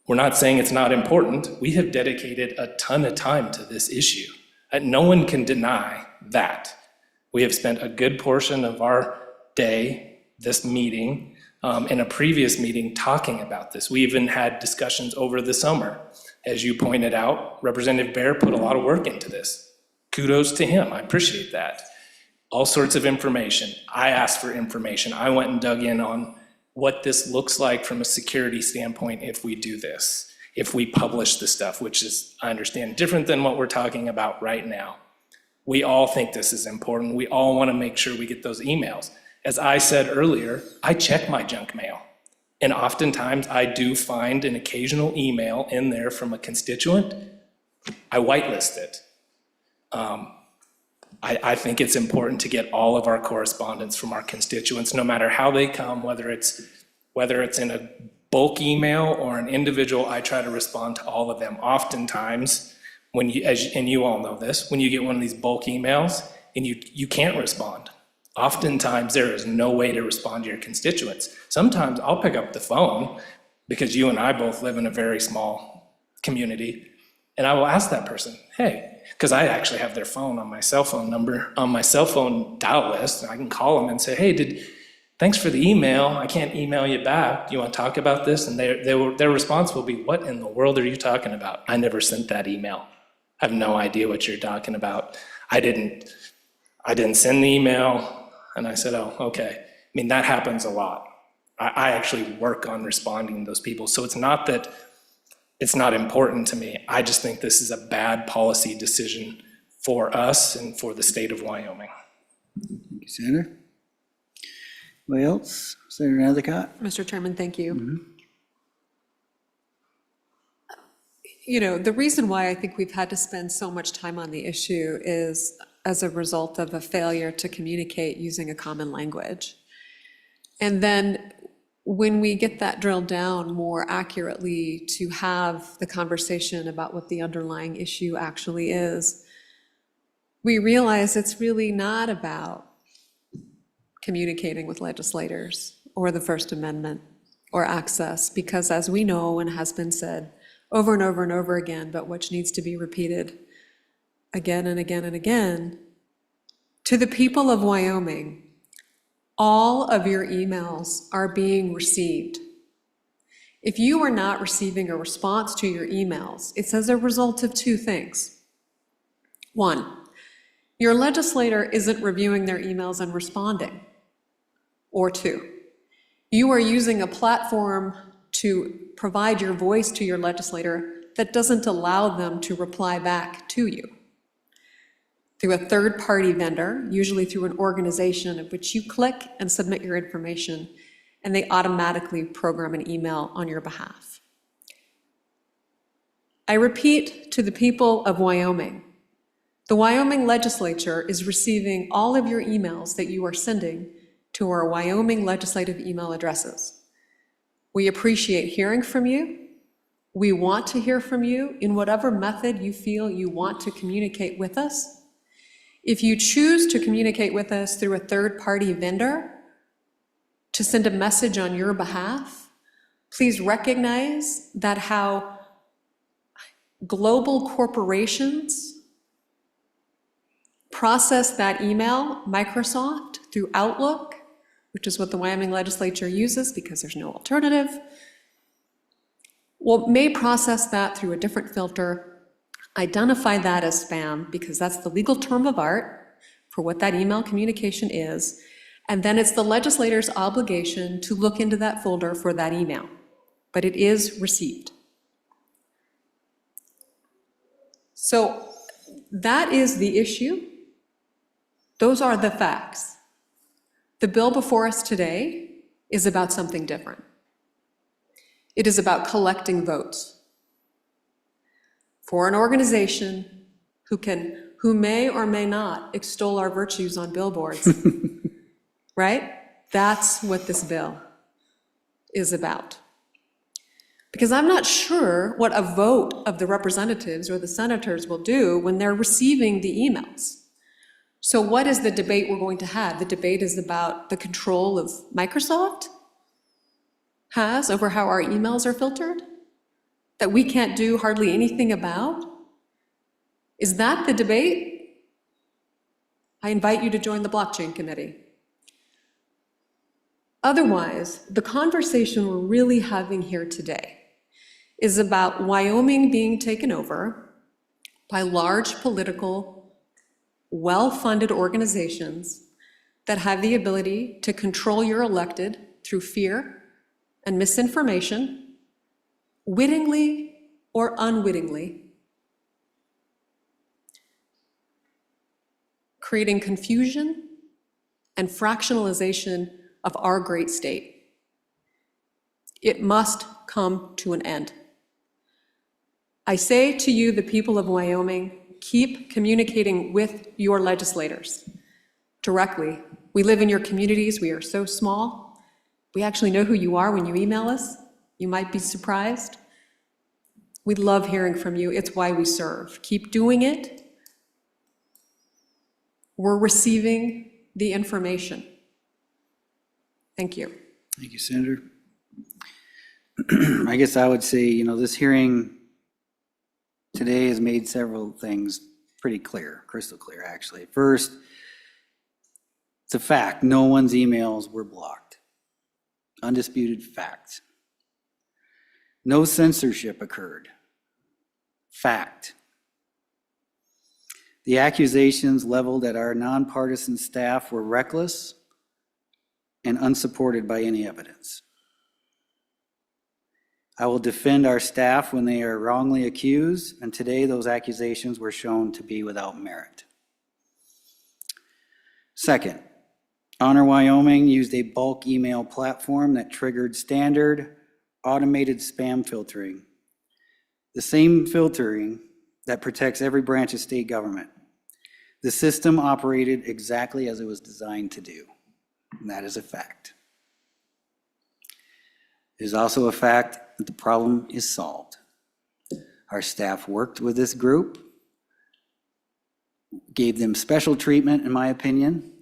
We're not saying it's not important. We have dedicated a ton of time to this issue. No one can deny that. We have spent a good portion of our day, this meeting, in a previous meeting talking about this. We even had discussions over the summer. As you pointed out, Representative Bear put a lot of work into this. Kudos to him, I appreciate that. All sorts of information. I asked for information. I went and dug in on what this looks like from a security standpoint if we do this, if we publish the stuff, which is, I understand, different than what we're talking about right now. We all think this is important. We all want to make sure we get those emails. As I said earlier, I check my junk mail. And oftentimes I do find an occasional email in there from a constituent. I whitelist it. I think it's important to get all of our correspondence from our constituents, no matter how they come, whether it's in a bulk email or an individual. I try to respond to all of them. Oftentimes, when you, and you all know this, when you get one of these bulk emails and you can't respond, oftentimes there is no way to respond to your constituents. Sometimes I'll pick up the phone, because you and I both live in a very small community, and I will ask that person, hey, because I actually have their phone on my cell phone number, on my cell phone dial list, and I can call them and say, hey, thanks for the email, I can't email you back, do you want to talk about this? And their response will be, what in the world are you talking about? I never sent that email. I have no idea what you're talking about. I didn't send the email. And I said, oh, okay. I mean, that happens a lot. I actually work on responding to those people. So it's not that it's not important to me. I just think this is a bad policy decision for us and for the state of Wyoming. Thank you, Senator. Anybody else? Senator Endicott? Mr. Chairman, thank you. You know, the reason why I think we've had to spend so much time on the issue is as a result of a failure to communicate using a common language. And then when we get that drilled down more accurately to have the conversation about what the underlying issue actually is, we realize it's really not about communicating with legislators or the First Amendment or access, because as we know and has been said over and over and over again, but which needs to be repeated again and again and again, to the people of Wyoming, all of your emails are being received. If you are not receiving a response to your emails, it's as a result of two things. One, your legislator isn't reviewing their emails and responding. Or two, you are using a platform to provide your voice to your legislator that doesn't allow them to reply back to you through a third-party vendor, usually through an organization of which you click and submit your information, and they automatically program an email on your behalf. I repeat to the people of Wyoming, the Wyoming Legislature is receiving all of your emails that you are sending to our Wyoming legislative email addresses. We appreciate hearing from you. We want to hear from you in whatever method you feel you want to communicate with us. If you choose to communicate with us through a third-party vendor to send a message on your behalf, please recognize that how global corporations process that email, Microsoft, through Outlook, which is what the Wyoming Legislature uses because there's no alternative, well, may process that through a different filter, identify that as spam because that's the legal term of art for what that email communication is, and then it's the legislator's obligation to look into that folder for that email, but it is received. So that is the issue. Those are the facts. The bill before us today is about something different. It is about collecting votes for an organization who may or may not extol our virtues on billboards, right? That's what this bill is about. Because I'm not sure what a vote of the representatives or the senators will do when they're receiving the emails. So what is the debate we're going to have? The debate is about the control of Microsoft has over how our emails are filtered, that we can't do hardly anything about? Is that the debate? I invite you to join the blockchain committee. Otherwise, the conversation we're really having here today is about Wyoming being taken over by large political, well-funded organizations that have the ability to control your elected through fear and misinformation, wittingly or unwittingly, creating confusion and fractionalization of our great state. It must come to an end. I say to you, the people of Wyoming, keep communicating with your legislators directly. We live in your communities. We are so small. We actually know who you are when you email us. You might be surprised. We love hearing from you. It's why we serve. Keep doing it. We're receiving the information. Thank you. Thank you, Senator. I guess I would say, this hearing today has made several things pretty clear, crystal clear, actually. First, it's a fact, no one's emails were blocked. Undisputed fact. No censorship occurred. Fact. The accusations leveled at our nonpartisan staff were reckless and unsupported by any evidence. I will defend our staff when they are wrongly accused, and today those accusations were shown to be without merit. Second, Honor Wyoming used a bulk email platform that triggered standard automated spam filtering, the same filtering that protects every branch of state government. The system operated exactly as it was designed to do, and that is a fact. It is also a fact that the problem is solved. Our staff worked with this group, gave them special treatment, in my opinion.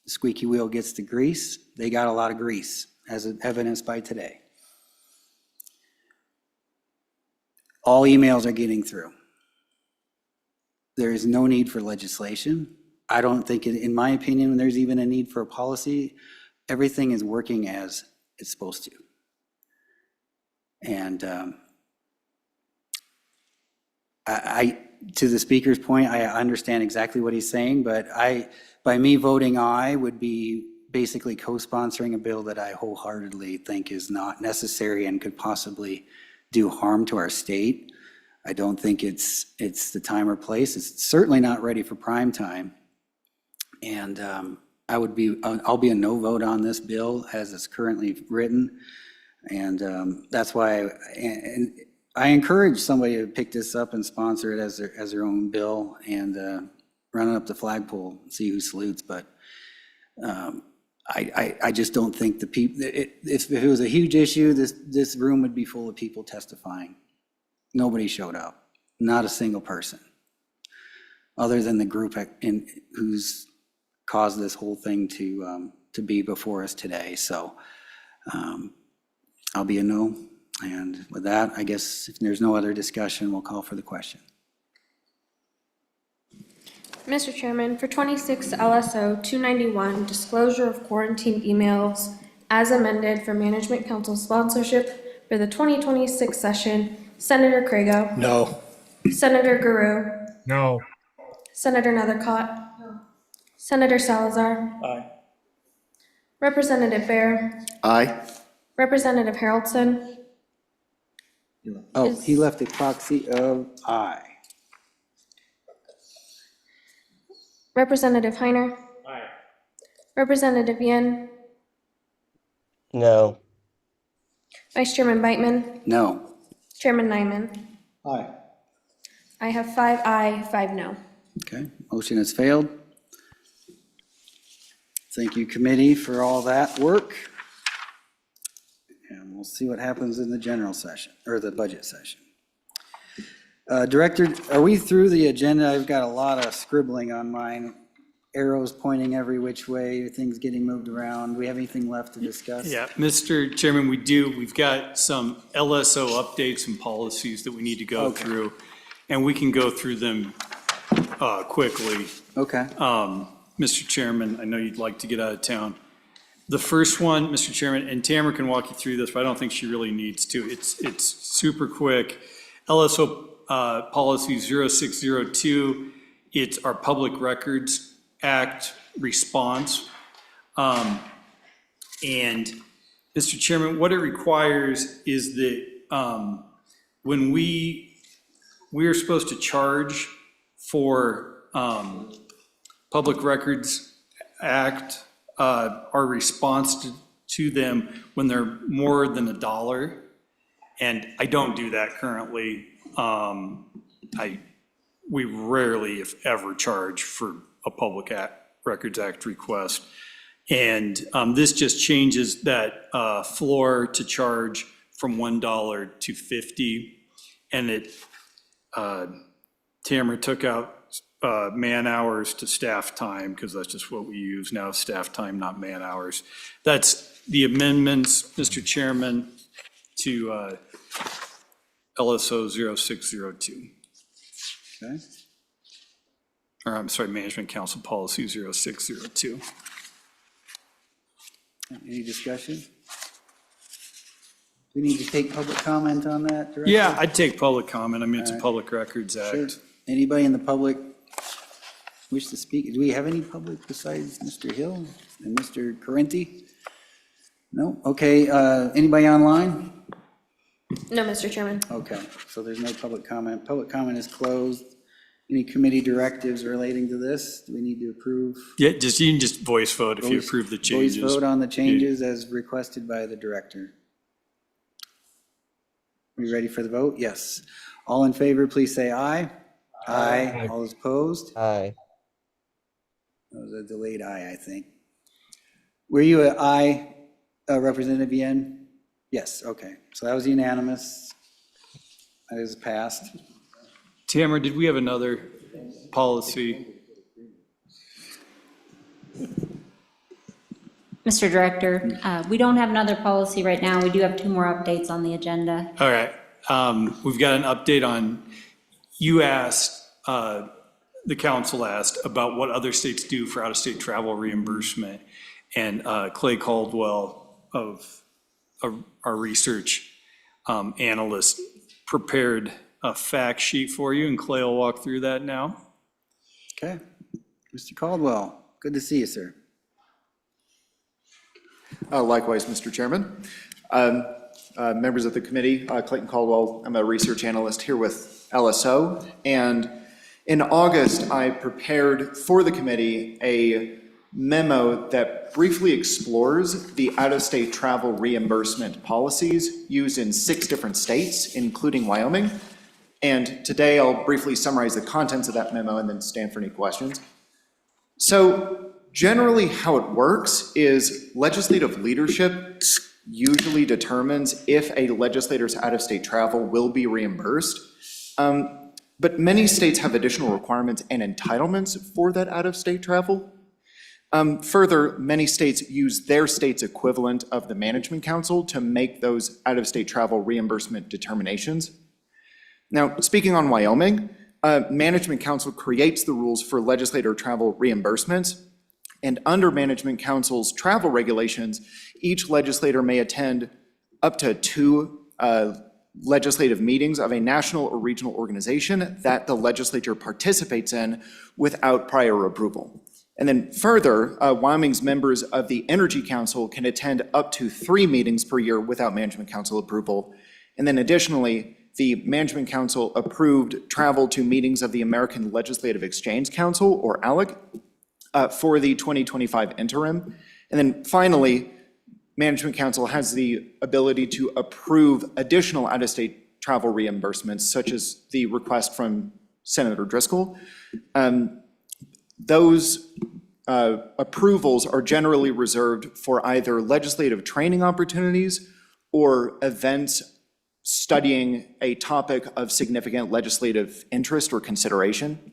The squeaky wheel gets the grease. They got a lot of grease, as evidenced by today. All emails are getting through. There is no need for legislation. I don't think, in my opinion, there's even a need for a policy. Everything is working as it's supposed to. And to the speaker's point, I understand exactly what he's saying, but by me voting aye would be basically co-sponsoring a bill that I wholeheartedly think is not necessary and could possibly do harm to our state. I don't think it's the time or place. It's certainly not ready for prime time. And I'll be a no vote on this bill as it's currently written. And that's why I encourage somebody to pick this up and sponsor it as their own bill and run it up the flagpole and see who salutes. But I just don't think the people, if it was a huge issue, this room would be full of people testifying. Nobody showed up, not a single person, other than the group who's caused this whole thing to be before us today. So I'll be a no. And with that, I guess if there's no other discussion, we'll call for the question. Mr. Chairman, for 26 LSO 291, disclosure of quarantine emails as amended for Management Council sponsorship for the 2026 session, Senator Crago. No. Senator Guru. No. Senator Nethercott. Senator Salazar. Aye. Representative Bear. Aye. Representative Haroldson. Oh, he left a proxy of aye. Representative Heiner. Aye. Representative Yen. No. Vice Chairman Beitman. No. Chairman Nyman. Aye. I have 5 aye, 5 no. Okay, motion has failed. Thank you, committee, for all that work. And we'll see what happens in the general session, or the budget session. Director, are we through the agenda? I've got a lot of scribbling on mine, arrows pointing every which way, things getting moved around. Do we have anything left to discuss? Yeah, Mr. Chairman, we do. We've got some LSO updates and policies that we need to go through, and we can go through them quickly. Okay. Mr. Chairman, I know you'd like to get out of town. The first one, Mr. Chairman, and Tamara can walk you through this, but I don't think she really needs to. It's super quick. LSO policy 0602, it's our Public Records Act response. And Mr. Chairman, what it requires is that when we are supposed to charge for Public Records Act, our response to them when they're more than $1. And I don't do that currently. We rarely, if ever, charge for a Public Records Act request. And this just changes that floor to charge from $1 to $50. And it, Tamara took out man hours to staff time, because that's just what we use now, staff time, not man hours. That's the amendments, Mr. Chairman, to LSO 0602. Okay. Or I'm sorry, Management Council Policy 0602. Any discussion? We need to take public comment on that, Director? Yeah, I'd take public comment. I mean, it's a All right. Public Records Act. Sure. Anybody in the public wish to speak? Do we have any public besides Mr. Hill and Mr. Correnti? No? Okay, anybody online? No, Mr. Chairman. Okay, so there's no public comment. Public comment is closed. Any committee directives relating to this? Do we need to approve? Yeah, just, you can just voice vote if you Voice- approve the changes. Voice vote on the changes as requested by the director. Are you ready for the vote? Yes. All in favor, please say aye. Aye. All those opposed? Aye. That was a delayed aye, I think. Were you an aye, Representative Yen? Yes, okay. So that was unanimous. That is passed. Tamara, did we have another policy? Mr. Director, we don't have another policy right now. We do have 2 more updates on the agenda. All right, we've got an update on, you asked, the council asked about what other states do for out-of-state travel reimbursement. And Clay Caldwell of our research analyst prepared a fact sheet for you, and Clay will walk through that now. Okay. Mr. Caldwell, good to see you, sir. Likewise, Mr. Chairman. Members of the committee, Clayton Caldwell, I'm a research analyst here with LSO. And in August, I prepared for the committee a memo that briefly explores the out-of-state travel reimbursement policies used in 6 different states, including Wyoming. And today I'll briefly summarize the contents of that memo and then stand for any questions. So generally how it works is legislative leadership usually determines if a legislator's out-of-state travel will be reimbursed. But many states have additional requirements and entitlements for that out-of-state travel. Further, many states use their state's equivalent of the Management Council to make those out-of-state travel reimbursement determinations. Now, speaking on Wyoming, Management Council creates the rules for legislator travel reimbursements, and under Management Council's travel regulations, each legislator may attend up to 2 legislative meetings of a national or regional organization that the legislature participates in without prior approval. And then further, Wyoming's members of the Energy Council can attend up to 3 meetings per year without Management Council approval. And then additionally, the Management Council approved travel to meetings of the American Legislative Exchange Council, or ALEC, for the 2025 interim. And then finally, Management Council has the ability to approve additional out-of-state travel reimbursements, such as the request from Senator Driscoll. Those approvals are generally reserved for either legislative training opportunities or events studying a topic of significant legislative interest or consideration.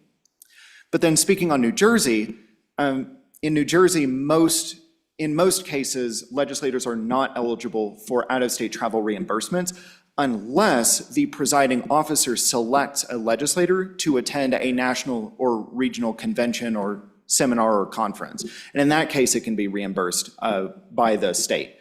But then speaking on New Jersey, in New Jersey, in most cases, legislators are not eligible for out-of-state travel reimbursements unless the presiding officer selects a legislator to attend a national or regional convention or seminar or conference. And in that case, it can be reimbursed by the state.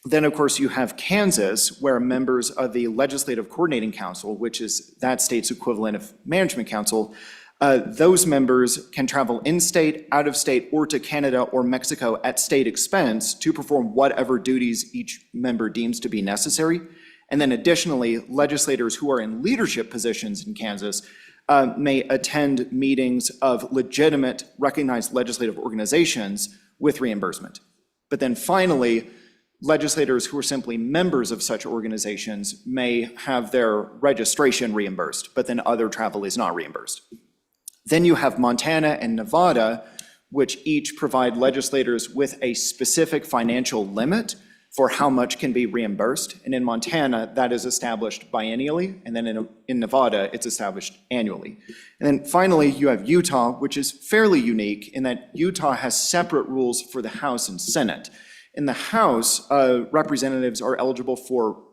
Then, of course, you have Kansas, where members of the Legislative Coordinating Council, which is that state's equivalent of Management Council, those members can travel in-state, out-of-state, or to Canada or Mexico at state expense to perform whatever duties each member deems to be necessary. And then additionally, legislators who are in leadership positions in Kansas may attend meetings of legitimate, recognized legislative organizations with reimbursement. But then finally, legislators who are simply members of such organizations may have their registration reimbursed, but then other travel is not reimbursed. Then you have Montana and Nevada, which each provide legislators with a specific financial limit for how much can be reimbursed. And in Montana, that is established biennially, and then in Nevada, it's established annually. And then finally, you have Utah, which is fairly unique in that Utah has separate rules for the House and Senate. In the House, representatives are eligible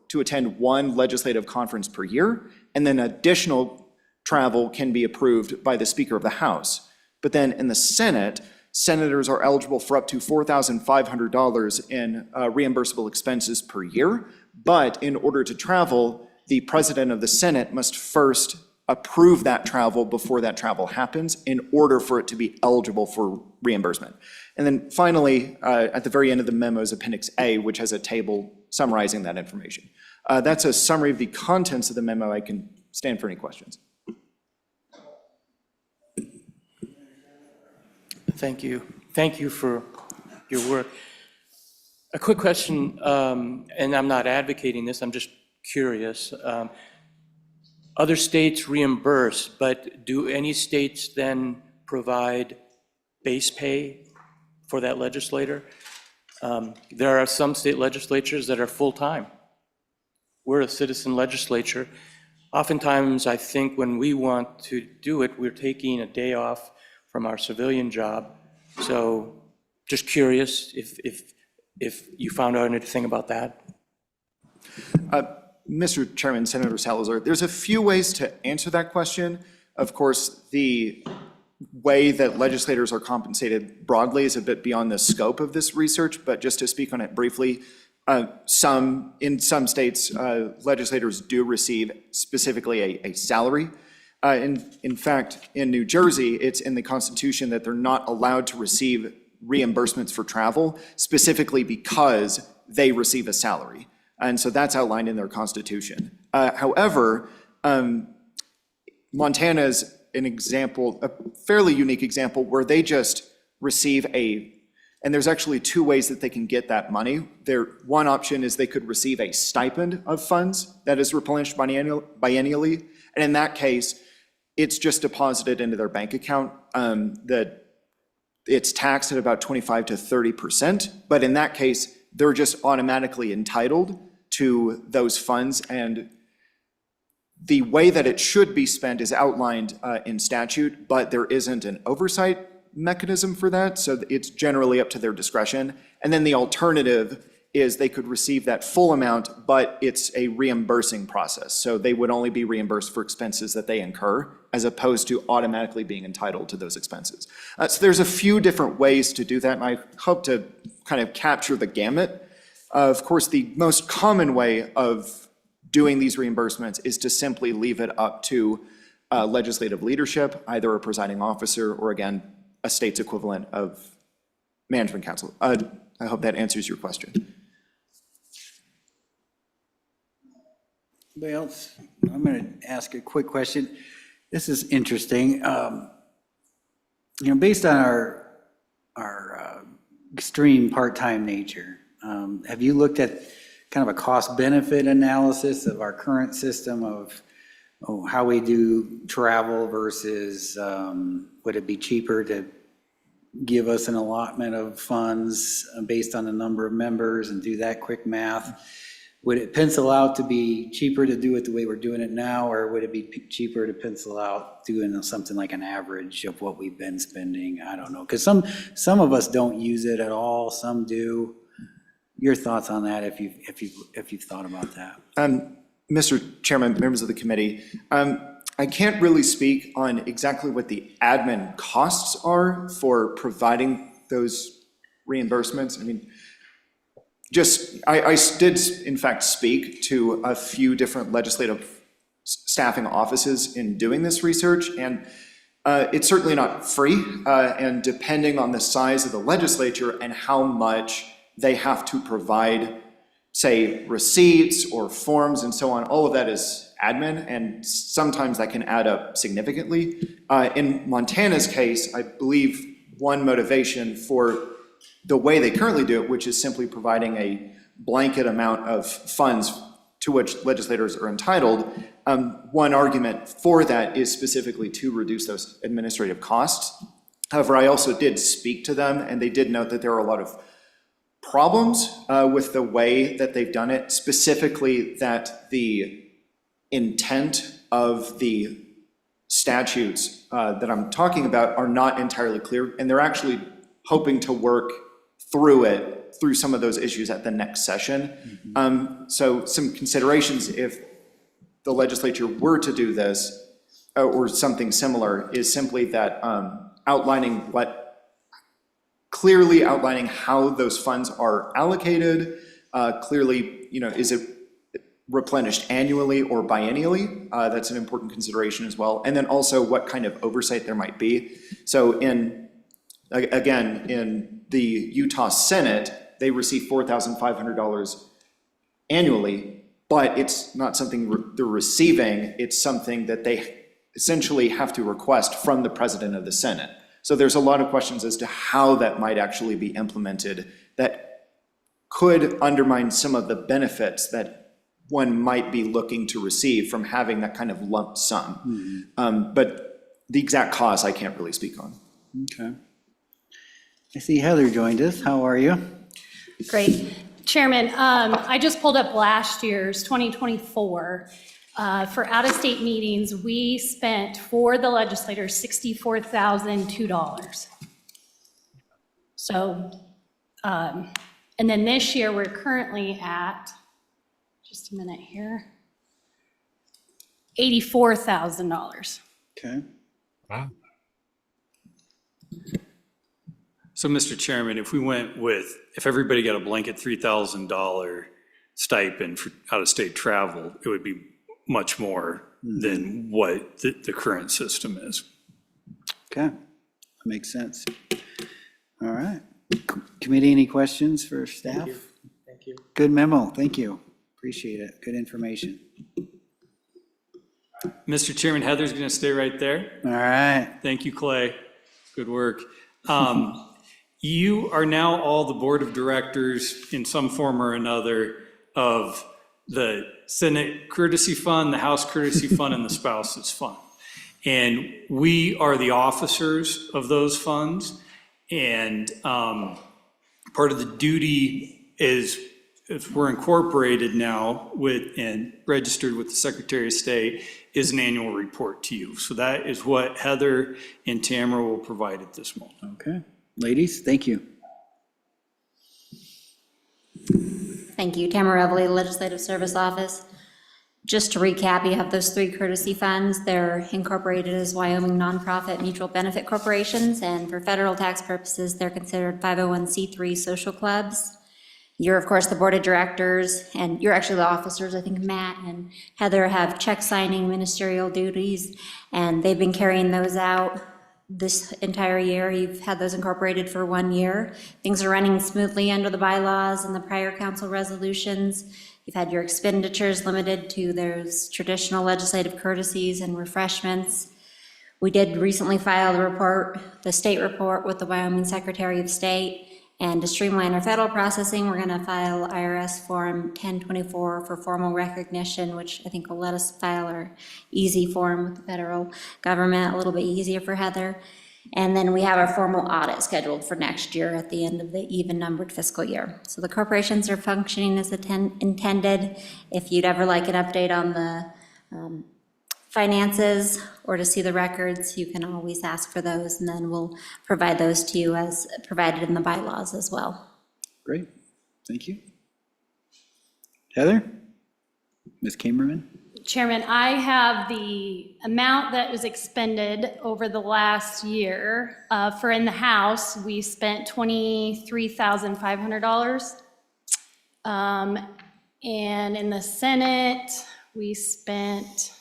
to attend one legislative conference per year, and then additional travel can be approved by the Speaker of the House. But then in the Senate, senators are eligible for up to $4,500 in reimbursable expenses per year. But in order to travel, the President of the Senate must first approve that travel before that travel happens in order for it to be eligible for reimbursement. And then finally, at the very end of the memo is Appendix A, which has a table summarizing that information. That's a summary of the contents of the memo. I can stand for any questions. Thank you. Thank you for your work. A quick question, and I'm not advocating this, I'm just curious. Other states reimburse, but do any states then provide base pay for that legislator? There are some state legislatures that are full-time. We're a citizen legislature. Oftentimes, I think when we want to do it, we're taking a day off from our civilian job. So just curious if you found out anything about that. Mr. Chairman, Senator Salazar, there's a few ways to answer that question. Of course, the way that legislators are compensated broadly is a bit beyond the scope of this research, but just to speak on it briefly, in some states, legislators do receive specifically a salary. In fact, in New Jersey, it's in the Constitution that they're not allowed to receive reimbursements for travel, specifically because they receive a salary. And so that's outlined in their Constitution. However, Montana is an example, a fairly unique example, where they just receive and there's actually two ways that they can get that money. One option is they could receive a stipend of funds that is replenished biennially. And in that case, it's just deposited into their bank account. That it's taxed at about 25 to 30%. But in that case, they're just automatically entitled to those funds. And the way that it should be spent is outlined in statute, but there isn't an oversight mechanism for that. So it's generally up to their discretion. And then the alternative is they could receive that full amount, but it's a reimbursing process. So they would only be reimbursed for expenses that they incur, as opposed to automatically being entitled to those expenses. So there's a few different ways to do that, and I hope to kind of capture the gamut. Of course, the most common way of doing these reimbursements is to simply leave it up to legislative leadership, either a presiding officer or, again, a state's equivalent of management council. I hope that answers your question. Anybody else? I'm going to ask a quick question. This is interesting. Based on our extreme part-time nature, have you looked at kind of a cost-benefit analysis of our current system of how we do travel versus, would it be cheaper to give us an allotment of funds based on the number of members and do that quick math? Would it pencil out to be cheaper to do it the way we're doing it now, or would it be cheaper to pencil out doing something like an average of what we've been spending? I don't know, because some of us don't use it at all, some do. Your thoughts on that, if you've thought about that? Mr. Chairman, members of the committee, I can't really speak on exactly what the admin costs are for providing those reimbursements. I mean, I did in fact speak to a few different legislative staffing offices in doing this research, and it's certainly not free, and depending on the size of the legislature and how much they have to provide, say, receipts or forms and so on, all of that is admin, and sometimes that can add up significantly. In Montana's case, I believe one motivation for the way they currently do it, which is simply providing a blanket amount of funds to which legislators are entitled, one argument for that is specifically to reduce those administrative costs. However, I also did speak to them, and they did note that there are a lot of problems with the way that they've done it, specifically that the intent of the statutes that I'm talking about are not entirely clear, and they're actually hoping to work through some of those issues at the next session. So some considerations if the legislature were to do this or something similar is simply that clearly outlining how those funds are allocated, clearly, is it replenished annually or biennially? That's an important consideration as well. And then also what kind of oversight there might be. So in the Utah Senate, they receive $4,500 annually, but it's not something they're receiving, it's something that they essentially have to request from the president of the Senate. So there's a lot of questions as to how that might actually be implemented that could undermine some of the benefits that one might be looking to receive from having that kind of lump sum. But the exact cost I can't really speak on. Okay. I see Heather joined us. How are you? Great. Chairman, I just pulled up last year's 2024. For out-of-state meetings, we spent for the legislators $64,002. So, and then this year we're currently at, just a minute here, $84,000. Okay. Wow. So, Mr. Chairman, if everybody got a blanket $3,000 stipend for out-of-state travel, it would be much more than what the current system is. Okay, that makes sense. All right. Committee, any questions for staff? Thank you. Good memo, thank you. Appreciate it, good information. Mr. Chairman, Heather's going to stay right there. All right. Thank you, Clay. Good work. You are now all the board of directors in some form or another of the Senate Courtesy Fund, the House Courtesy Fund, and the Spouses Fund. And we are the officers of those funds. And part of the duty is, if we're incorporated now and registered with the Secretary of State, is an annual report to you. So that is what Heather and Tamara will provide at this moment. Okay. Ladies, thank you. Thank you. Tamara Everly, Legislative Service Office. Just to recap, you have those three courtesy funds. They're incorporated as Wyoming nonprofit mutual benefit corporations, and for federal tax purposes, they're considered 501c3 social clubs. You're, of course, the board of directors, and you're actually the officers. I think Matt and Heather have check signing ministerial duties, and they've been carrying those out this entire year. You've had those incorporated for 1 year. Things are running smoothly under the bylaws and the prior council resolutions. You've had your expenditures limited to those traditional legislative courtesies and refreshments. We did recently file the state report with the Wyoming Secretary of State, And to streamline our federal processing, we're going to file IRS Form 1024 for formal recognition, which I think will let us file our easy form with the federal government, a little bit easier for Heather. And then we have our formal audit scheduled for next year at the end of the even-numbered fiscal year. So the corporations are functioning as intended. If you'd ever like an update on the finances or to see the records, you can always ask for those, and then we'll provide those to you as provided in the bylaws as well. Great, thank you. Heather? Ms. Kamerman? Chairman, I have the amount that was expended over the last year. For in the House, we spent $23,500. And in the Senate, we spent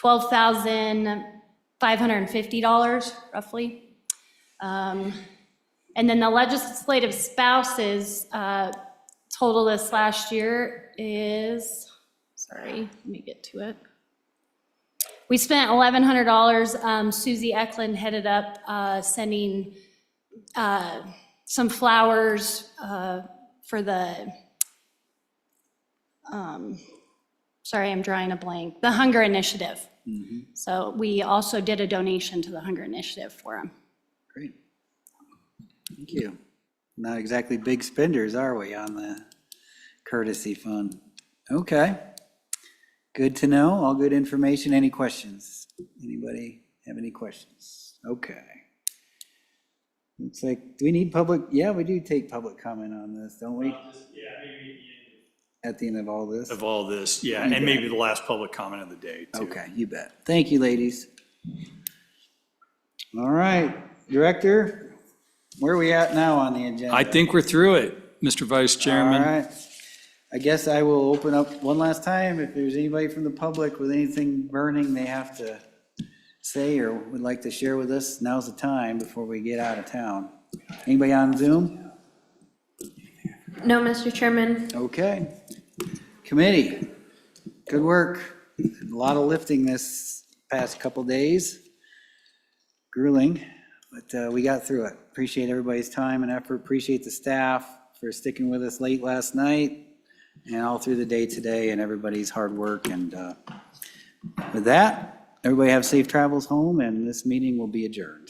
$12,550 roughly. And then the legislative spouses total this last year is, sorry, let me get to it. We spent $1,100. Susie Eklund headed up sending some flowers for the, sorry, I'm drawing a blank, the Hunger Initiative. So we also did a donation to the Hunger Initiative for them. Great. Thank you. Not exactly big spenders, are we, on the courtesy fund? Okay. Good to know. All good information. Any questions? Anybody have any questions? Okay. Looks like, do we need public? Yeah, we do take public comment on this, don't we? Yeah, maybe At the end of all this? of all this, yeah, and maybe the last public comment of the day, too. Okay, you bet. Thank you, ladies. All right, Director, where are we at now on the agenda? I think we're through it, Mr. Vice Chairman. All right. I guess I will open up one last time. If there's anybody from the public with anything burning they have to say or would like to share with us, now's the time before we get out of town. Anybody on Zoom? No, Mr. Chairman. Okay. Committee, good work. A lot of lifting this past couple days. Grueling, but we got through it. Appreciate everybody's time and effort. Appreciate the staff for sticking with us late last night and all through the day today, and everybody's hard work. And with that, everybody have safe travels home, and this meeting will be adjourned.